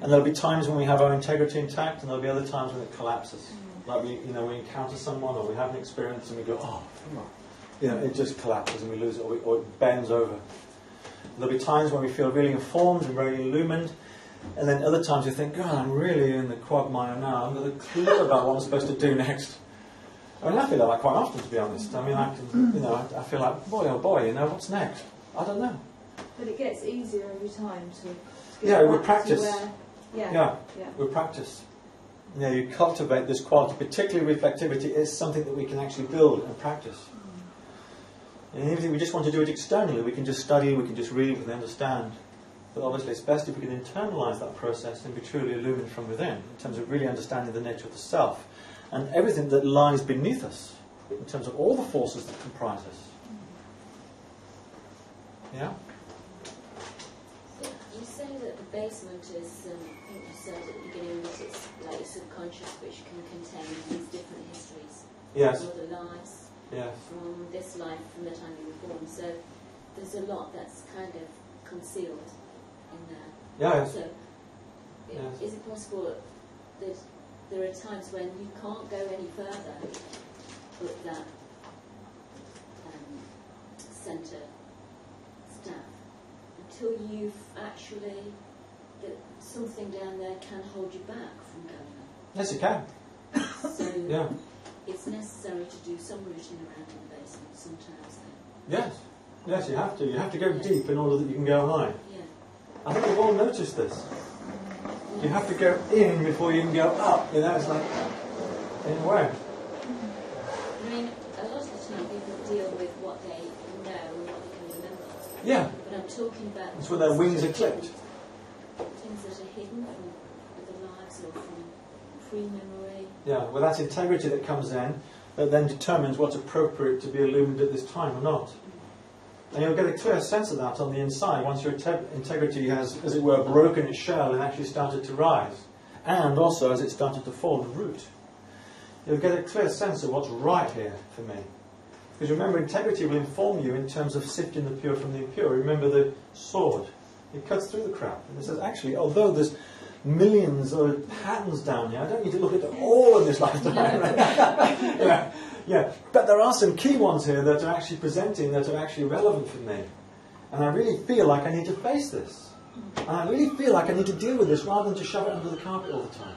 And there'll be times when we have our integrity intact, and there'll be other times when it collapses. Like we encounter someone, or we have an experience, and we go, oh, come on. It just collapses, and we lose it, or it bends over. There'll be times when we feel really informed and very illumined, and then other times you think, God, I'm really in the quagmire now. I'm not a clue about what I'm supposed to do next. I mean, I feel like that quite often, to be honest. I mean, I feel like, boy, oh boy, what's next? I don't know. But it gets easier every time to Yeah, get we back practice. to where, Yeah, we practice. You cultivate this quality, particularly reflectivity, is something that we can actually build and practice. And even if we just want to do it externally, we can just study, we can just read, we can understand. But obviously it's best if we can internalise that process and be truly illumined from within, in terms of really understanding the nature of the self and everything that lies beneath us, in terms of all the forces that comprise us. Yeah? So you say that the basement is, I think you said at the beginning that it's like your subconscious, which can contain these different histories. Yes. All the lives. Yes. From this life, from the time you were born. So there's a lot that's kind of concealed in there. Yeah. So is it possible that there are times when you can't go any further with that centre staff until you've actually, that something down there can hold you back from going up? Yes, you can. So Yeah. it's necessary to do some rooting around in the basement sometimes then. Yes. Yes, you have to. You have to go deep in order that you can go high. Yeah. I think we've all noticed this. You have to go in before you can go up. It's like, in a way. I mean, a lot of the time people deal with what they know and what they can remember. Yeah. But I'm talking about... It's when their wings are clipped. Things that are hidden from other lives or from pre-memory. Yeah, well, that's integrity that comes in that then determines what's appropriate to be illumined at this time or not. And you'll get a clear sense of that on the inside once your integrity has, as it were, broken its shell and actually started to rise. And also as it started to fall and root. You'll get a clear sense of what's right here for me. Because remember, integrity will inform you in terms of sifting the pure from the impure. Remember the sword. It cuts through the crap. And it says, actually, although there's millions of patterns down here, I don't need to look at them all in this lifetime. Yeah. But there are some key ones here that are actually presenting, that are actually relevant for me. And I really feel like I need to face this. And I really feel like I need to deal with this rather than to shove it under the carpet all the time.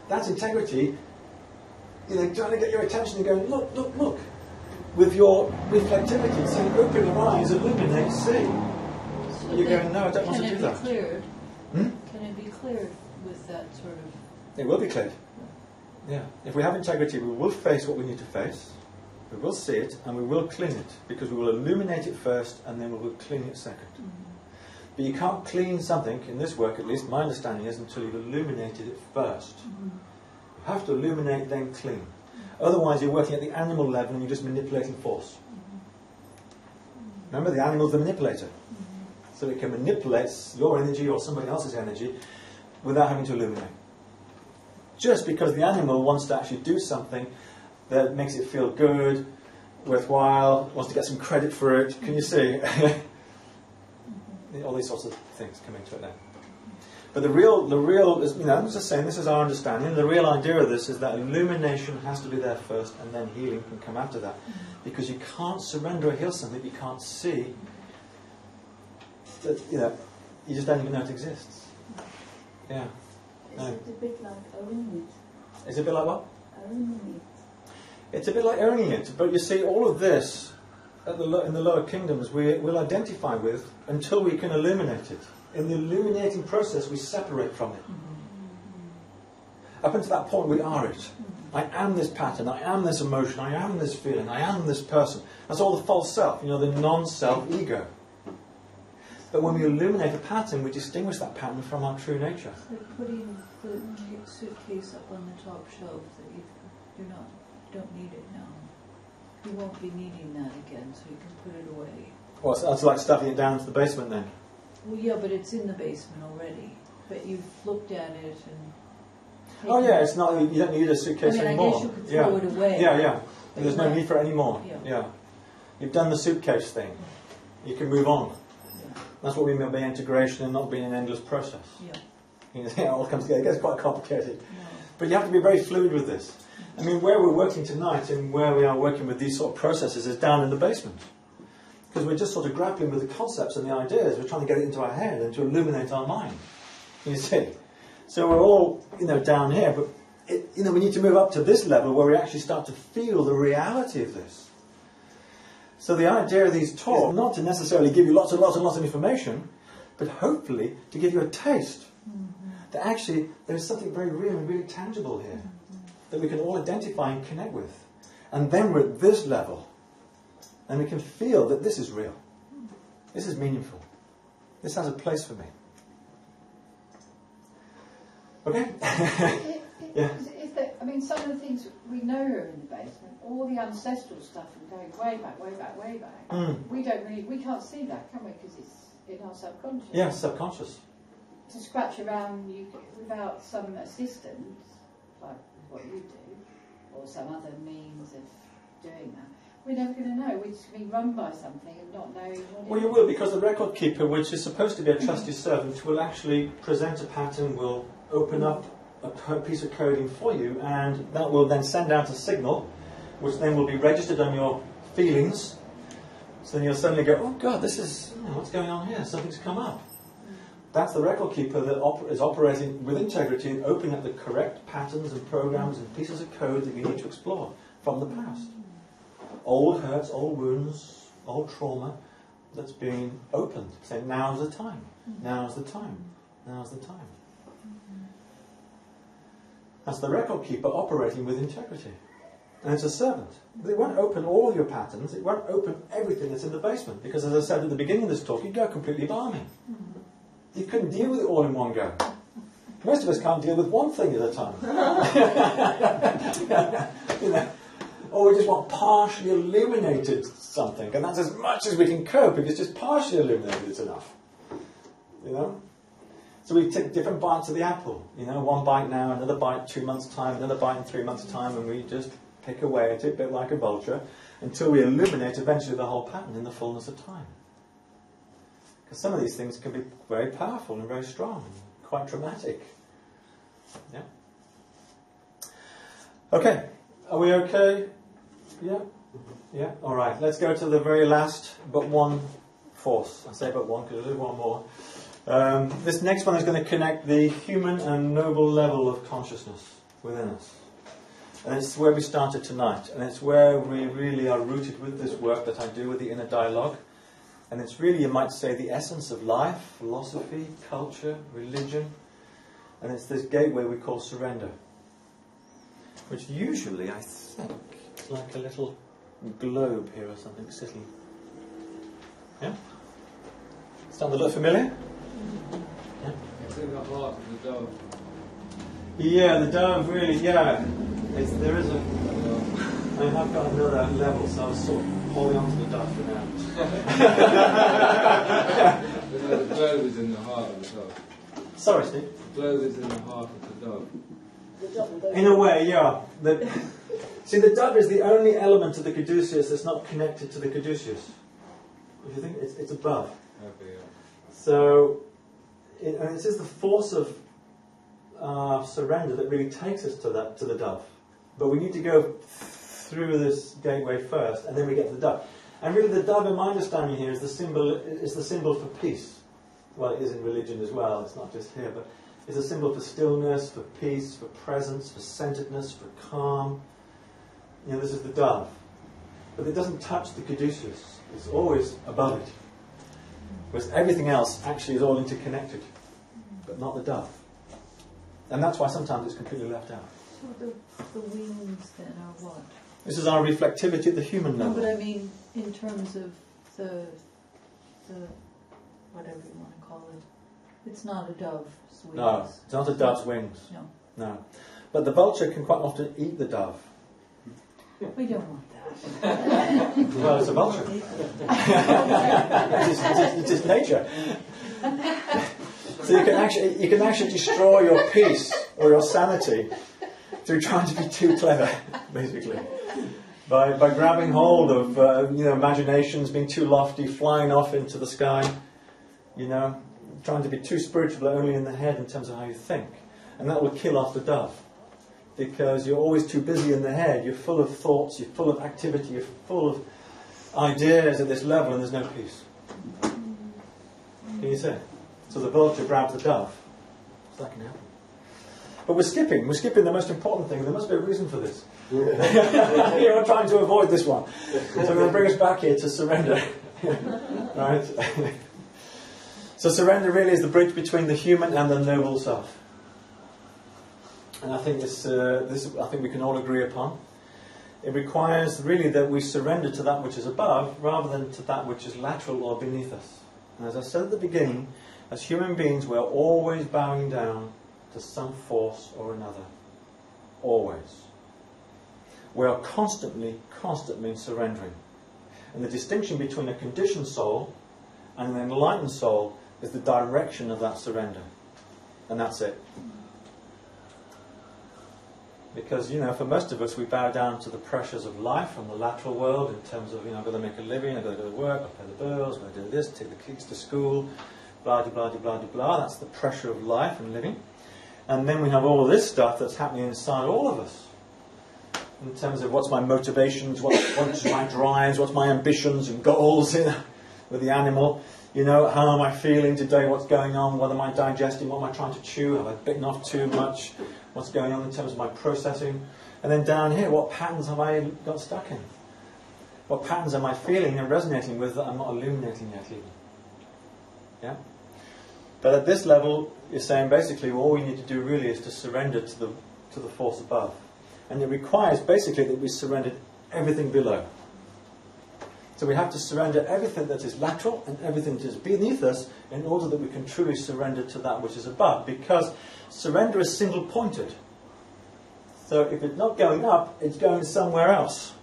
That's integrity, trying to get your attention and going, look, look, look. With your reflectivity, saying, open your eyes, illuminate, see. So You're going, no, I don't want to do that. Can it be cleared? Hmm? Can it be cleared with that sort of... It will be cleared. Yeah. If we have integrity, we will face what we need to face. We will see it, and we will clean it, because we will illuminate it first, and then we will clean it second. But you can't clean something, in this work at least, my understanding is, until you've illuminated it first. You have to illuminate, then clean. Otherwise, you're working at the animal level, and you're just manipulating force. Remember, the animal's the manipulator. So it can manipulate your energy or somebody else's energy without having to illuminate. Just because the animal wants to actually do something that makes it feel good, worthwhile, wants to get some credit for it. Can you see? All these sorts of things come into it now. But the real is, I'm just saying, this is our understanding. The real idea of this is that illumination has to be there first, and then healing can come after that. because you can't surrender or heal something you can't see. That, you just don't even know it exists. Yeah. Is it a bit like owning it? Is it a bit like what? Owning it. It's a bit like owning it, but you see, all of this in the lower kingdoms we'll identify with until we can illuminate it. In the illuminating process, we separate from it. Up until that point, we are it. I am this pattern, I am this emotion, I am this feeling, I am this person. That's all the false self, the non-self ego. But when we illuminate a pattern, we distinguish that pattern from our true nature. So putting the suitcase up on the top shelf that you don't need it now. You won't be needing that again, so you can put it away. Well, so that's like stuffing it down into the basement then. Well, yeah, but it's in the basement already. But you've looked at it and... Oh yeah, it's not. You don't need a suitcase anymore. I guess you could throw it away. Yeah. There's no need for it anymore. Yeah. You've done the suitcase thing. You can move on. Yeah. That's what we mean by integration and not being an endless process. Yeah. It all comes together. It gets quite complicated. No. But you have to be very fluid with this. I mean, where we're working tonight and where we are working with these sort of processes is down in the basement. Because we're just sort of grappling with the concepts and the ideas. We're trying to get it into our head and to illuminate our mind. You see? So we're all, down here, but we need to move up to this level where we actually start to feel the reality of this. So the idea of these talks is not to necessarily give you lots and lots and lots of information, but hopefully to give you a taste. That actually there's something very real and really tangible here that we can all identify and connect with. And then we're at this level, and we can feel that this is real. This is meaningful. This has a place for me. Okay? Yeah. Some of the things we know are in the basement, all the ancestral stuff and going way back, we can't see that, can we? Because it's in our subconscious. Yeah, subconscious. To scratch around without some assistance, like what you do, or some other means of doing that, we're never going to know. We're just being run by something and not knowing what Well, you will, because the record keeper, which is supposed to be a trusted servant, will actually present a pattern, will open up a piece of coding for you, and that will then send out a signal, which then will be registered on your feelings. So then you'll suddenly go, oh God, this is, what's going on here? Something's come up. That's the record keeper that is operating with integrity and opening up the correct patterns and programs and pieces of code that you need to explore from the past. Old hurts, old wounds, old trauma that's being opened. Saying, now's the time, now's the time, now's the time. That's the record keeper operating with integrity. And it's a servant. But it won't open all your patterns, it won't open everything that's in the basement. Because as I said at the beginning of this talk, you'd go completely balmy. You couldn't deal with it all in one go. Most of us can't deal with one thing at a time. Or we just want partially illuminated something, and that's as much as we can cope. If it's just partially illuminated, it's enough. So we take different bites of the apple. One bite now, another bite 2 months' time, another bite in 3 months' time, and we just pick away at it, a bit like a vulture, until we illuminate eventually the whole pattern in the fullness of time. Because some of these things can be very powerful and very strong, and quite dramatic. Yeah. Okay. Are we okay? Yeah? Yeah? All right. Let's go to the very last but one force. I say but one because there's one more. This next one is going to connect the human and noble level of consciousness within us. And it's where we started tonight. And it's where we really are rooted with this work that I do with the inner dialogue. And it's really, you might say, the essence of life, philosophy, culture, religion. And it's this gateway we call surrender. Which usually, I think, is like a little globe here or something sitting. Yeah? Starting to look familiar? Yeah? It's in the heart of the dove. Yeah, the dove really, yeah. There is a... I have got another level, so I was sort of holding on to the dove for now. The globe is in the heart of the dove. Sorry, Steve? The globe is in the heart of the dove. In a way, yeah. See, the dove is the only element of the Caduceus that's not connected to the Caduceus. If you think it's above. Okay, yeah. So, and it's just the force of surrender that really takes us to the dove. But we need to go through this gateway first, and then we get to the dove. And really, the dove, in my understanding here, is the symbol for peace. Well, it is in religion as well. It's not just here, but it's a symbol for stillness, for peace, for presence, for centeredness, for calm. You know, this is the dove, but it doesn't touch the caduceus. It's always above it. Whereas everything else actually is all interconnected, but not the dove. And that's why sometimes it's completely left out. So the wings then are what? This is our reflectivity at the human No, level. but I mean, in terms of the whatever you want to call it, it's not a dove's wings. No, it's not a dove's wings. No, No. But the vulture can quite often eat the dove. we don't want that. Well, it's a vulture. It's its nature. So you can actually destroy your peace or your sanity through trying to be too clever, basically. By grabbing hold of imaginations, being too lofty, flying off into the sky, trying to be too spiritual only in the head in terms of how you think. And that will kill off the dove. Because you're always too busy in the head, you're full of thoughts, you're full of activity, you're full of ideas at this level, and there's no peace. Can you see? So the vulture grabs the dove. So that can happen. But we're skipping the most important thing. There must be a reason for this. You're trying to avoid this one. So I'm going to bring us back here to surrender. Right? So surrender really is the bridge between the human and the noble self. And I think this I think we can all agree upon. It requires really that we surrender to that which is above rather than to that which is lateral or beneath us. And as I said at the beginning, as human beings we're always bowing down to some force or another. Always. We are constantly surrendering. And the distinction between a conditioned soul and an enlightened soul is the direction of that surrender. And that's it. Because, for most of us, we bow down to the pressures of life from the lateral world in terms of, I've got to make a living, I've got to go to work, I've got to pay the bills, I've got to do this, take the kids to school, blah, blah, blah, blah, blah. That's the pressure of life and living. And then we have all of this stuff that's happening inside all of us. In terms of what's my motivations, what's my drives, what's my ambitions and goals with the animal. How am I feeling today, what's going on, what am I digesting, what am I trying to chew, have I bitten off too much, what's going on in terms of my processing. And then down here, what patterns have I got stuck in? What patterns am I feeling and resonating with that I'm not illuminating yet even? Yeah? But at this level, you're saying basically all we need to do really is to surrender to the force above. And it requires basically that we surrender everything below. So we have to surrender everything that is lateral and everything that is beneath us in order that we can truly surrender to that which is above. Because surrender is single-pointed. So if it's not going up, it's going somewhere else.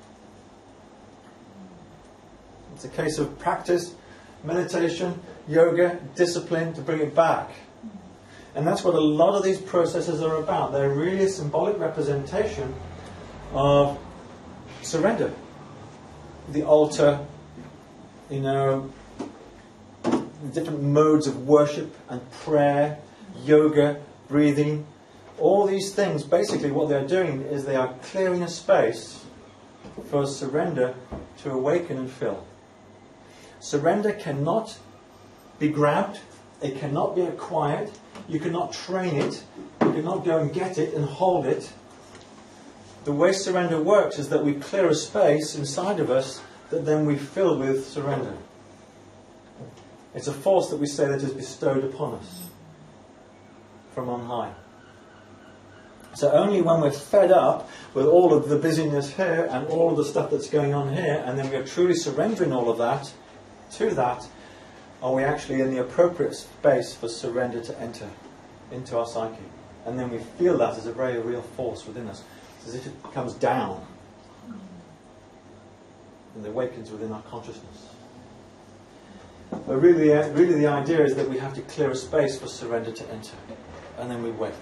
It's a case of practice, meditation, yoga, discipline to bring it back. And that's what a lot of these processes are about. They're really a symbolic representation of surrender. The altar, the different modes of worship and prayer, yoga, breathing, all these things, basically what they're doing is they are clearing a space for surrender to awaken and fill. Surrender cannot be grabbed, it cannot be acquired, you cannot train it, you cannot go and get it and hold it. The way surrender works is that we clear a space inside of us that then we fill with surrender. It's a force that we say that is bestowed upon us from on high. So only when we're fed up with all of the busyness here and all of the stuff that's going on here, and then we are truly surrendering all of that to that, are we actually in the appropriate space for surrender to enter into our psyche. And then we feel that as a very real force within us. It's as if it comes down and awakens within our consciousness. But really the idea is that we have to clear a space for surrender to enter. And then we wait.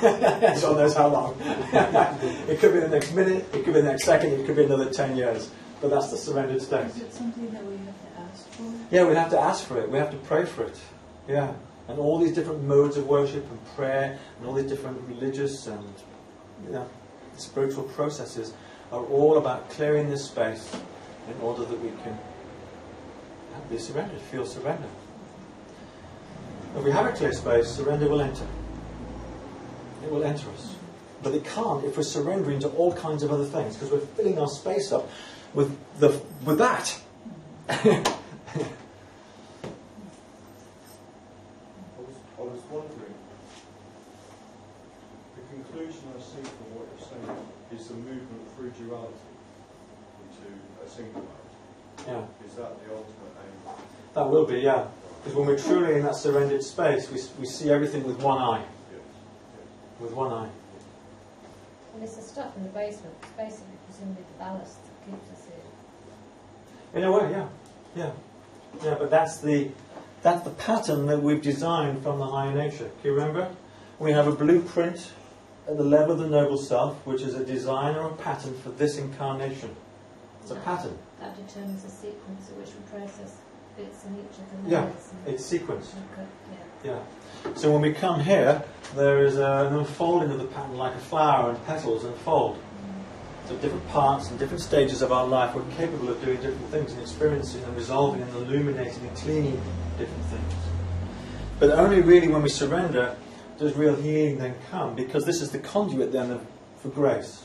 God knows how long. It could be the next minute, it could be the next second, it could be another 10 years. But that's the surrendered state. Is it something that we have to ask for? Yeah, we have to ask for it. We have to pray for it. Yeah. And all these different modes of worship and prayer and all these different religious and the spiritual processes are all about clearing this space in order that we can be surrendered, feel surrender. If we have a clear space, surrender will enter. It will enter us. But it can't if we're surrendering to all kinds of other things, because we're filling our space up with that. I was wondering, the conclusion I see from what you're saying is the movement through duality into a singularity. Yeah. Is that the ultimate aim? That will be, yeah. Because when we're truly in that surrendered space, we see everything with one eye. Yes. With one eye. And it's the stuff in the basement. It's basically presumably the ballast that keeps us here. In a way, yeah. Yeah. Yeah, but that's the pattern that we've designed from the higher nature. Do you remember? We have a blueprint at the level of the noble self, which is a design or a pattern for this incarnation. It's a pattern. That determines the sequence at which we process bits in each of the Yeah, layers. it's sequence. Yeah. Yeah. So when we come here, there is an unfolding of the pattern like a flower, and petals unfold. So different parts and different stages of our life, we're capable of doing different things and experiencing and resolving and illuminating and cleaning different things. But only really when we surrender does real healing then come, because this is the conduit then for grace.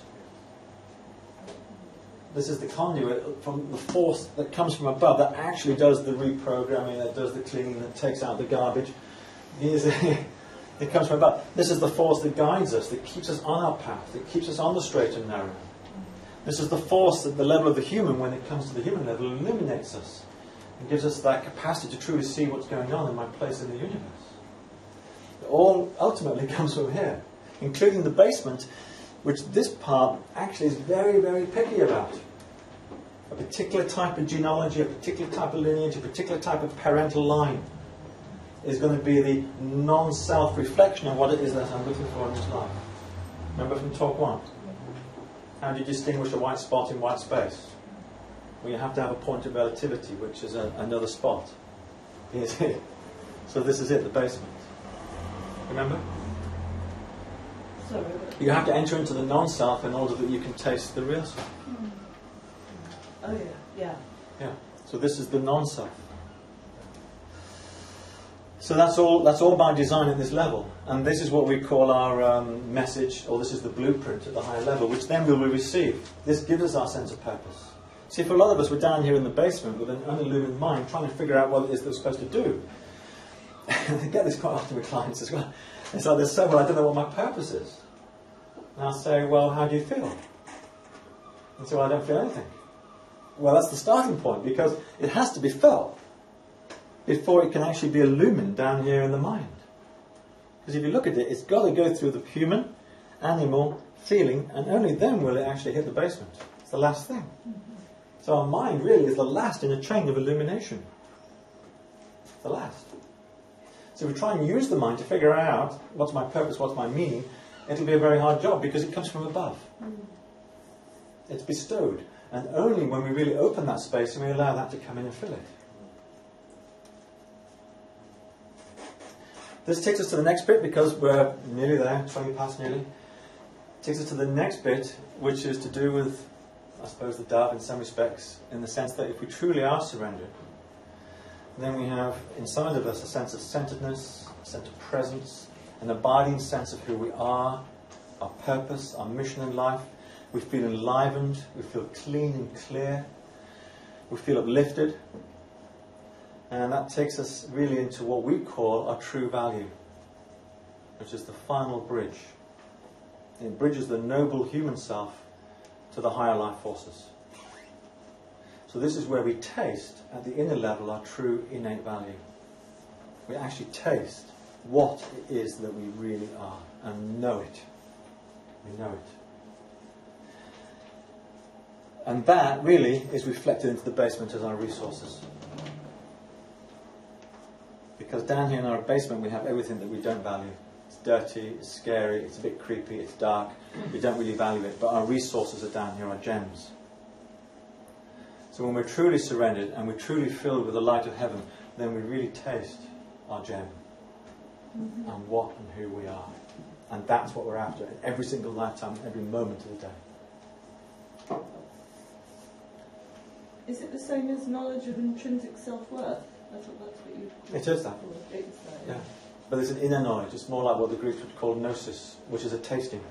This is the conduit from the force that comes from above that actually does the reprogramming, that does the cleaning, that takes out the garbage. It comes from above. This is the force that guides us, that keeps us on our path, that keeps us on the straight and narrow. This is the force at the level of the human, when it comes to the human level, illuminates us and gives us that capacity to truly see what's going on in my place in the universe. It all ultimately comes from here, including the basement, which this part actually is very, very picky about. A particular type of genealogy, a particular type of lineage, a particular type of parental line is going to be the non-self reflection of what it is that I'm looking for in this life. Remember from talk 1? How do you distinguish a white spot in white space? Well, you have to have a point of relativity, which is another spot. Here's it. So this is it, the basement. Remember? Sorry. You have to enter into the non-self in order that you can taste the real self. Oh yeah, yeah. Yeah. So this is the non-self. So that's all by design at this level. And this is what we call our message, or this is the blueprint at the higher level, which then we will receive. This gives us our sense of purpose. See, for a lot of us, we're down here in the basement with an unillumined mind trying to figure out what it is that we're supposed to do. I get this quite often with clients as well. It's like, they say, well, I don't know what my purpose is. And I'll say, well, how do you feel? And so, well, I don't feel anything. Well, that's the starting point, because it has to be felt before it can actually be illumined down here in the mind. Because if you look at it, it's got to go through the human, animal, feeling, and only then will it actually hit the basement. It's the last thing. So our mind really is the last in a chain of illumination. The last. So if we try and use the mind to figure out what's my purpose, what's my meaning, it'll be a very hard job, because it comes from above. It's bestowed. And only when we really open that space and we allow that to come in and fill it. This takes us to the next bit, because we're nearly there, 20 past nearly. Takes us to the next bit, which is to do with, I suppose, the dove in some respects, in the sense that if we truly are surrendered, then we have inside of us a sense of centeredness, a sense of presence, an abiding sense of who we are, our purpose, our mission in life. We feel enlivened, we feel clean and clear, we feel uplifted. And that takes us really into what we call our true value, which is the final bridge. It bridges the noble human self to the higher life forces. So this is where we taste, at the inner level, our true innate value. We actually taste what it is that we really are, and know it. We know it. And that really is reflected into the basement as our resources. Because down here in our basement we have everything that we don't value. It's dirty, it's scary, it's a bit creepy, it's dark. We don't really value it. But our resources are down here, our gems. So when we're truly surrendered and we're truly filled with the light of heaven, then we really taste our gem and what and who we are. And that's what we're after in every single lifetime, every moment of the day. Is it the same as knowledge of intrinsic self-worth? I thought that's what you called It is that. It is that, Yeah. But there's an inner knowledge. It's more like what the Greeks would call gnosis, which is a tasting.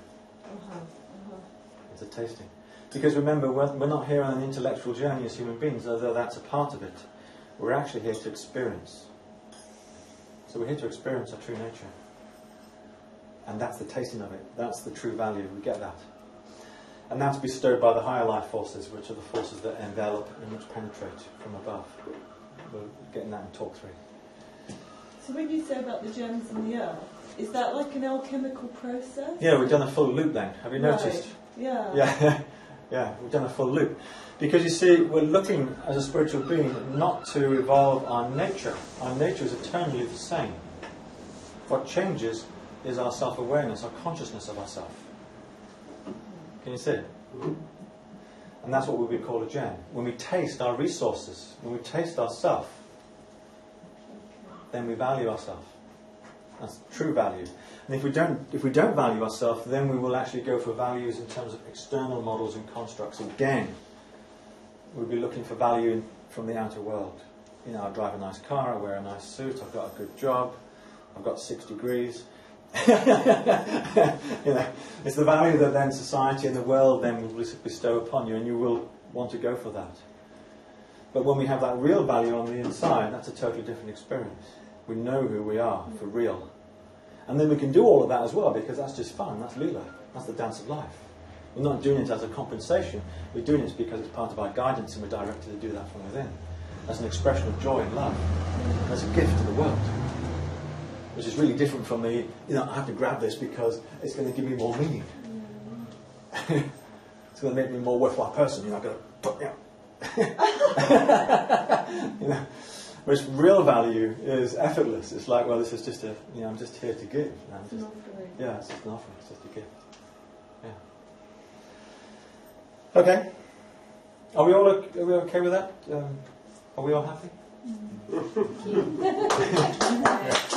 It's a tasting. Because remember, we're not here on an intellectual journey as human beings, although that's a part of it. We're actually here to experience. So we're here to experience our true nature. And that's the tasting of it. That's the true value. We get that. And that's bestowed by the higher life forces, which are the forces that envelop and which penetrate from above. We're getting that in talk 3. So when you say about the gems in the earth, is that like an alchemical process? Yeah, we've done a full loop then. Have you noticed? Yeah. Yeah, we've done a full loop. Because you see, we're looking as a spiritual being not to evolve our nature. Our nature is eternally the same. What changes is our self-awareness, our consciousness of ourself. Can you see it? And that's what we would call a gem. When we taste our resources, when we taste ourself, then we value ourselves. That's true value. And if we don't value ourselves, then we will actually go for values in terms of external models and constructs. Again, we'll be looking for value from the outer world. You know, I drive a nice car, I wear a nice suit, I've got a good job, I've got 6 degrees. You know, it's the value that then society and the world then will bestow upon you, and you will want to go for that. But when we have that real value on the inside, that's a totally different experience. We know who we are for real. And then we can do all of that as well, because that's just fun, that's Leela, that's the dance of life. We're not doing it as a compensation, we're doing it because it's part of our guidance and we're directed to do that from within. As an expression of joy and love, as a gift to the world. Which is really different from the, I have to grab this because it's going to give me more meaning. It's going to make me a more worthwhile person, I've got to put, Whereas real value is effortless. It's like, well, this is just I'm just here to give. It's just an offering. It's just a gift. Yeah. Okay. Are we okay with that? Are we all happy? Thank you.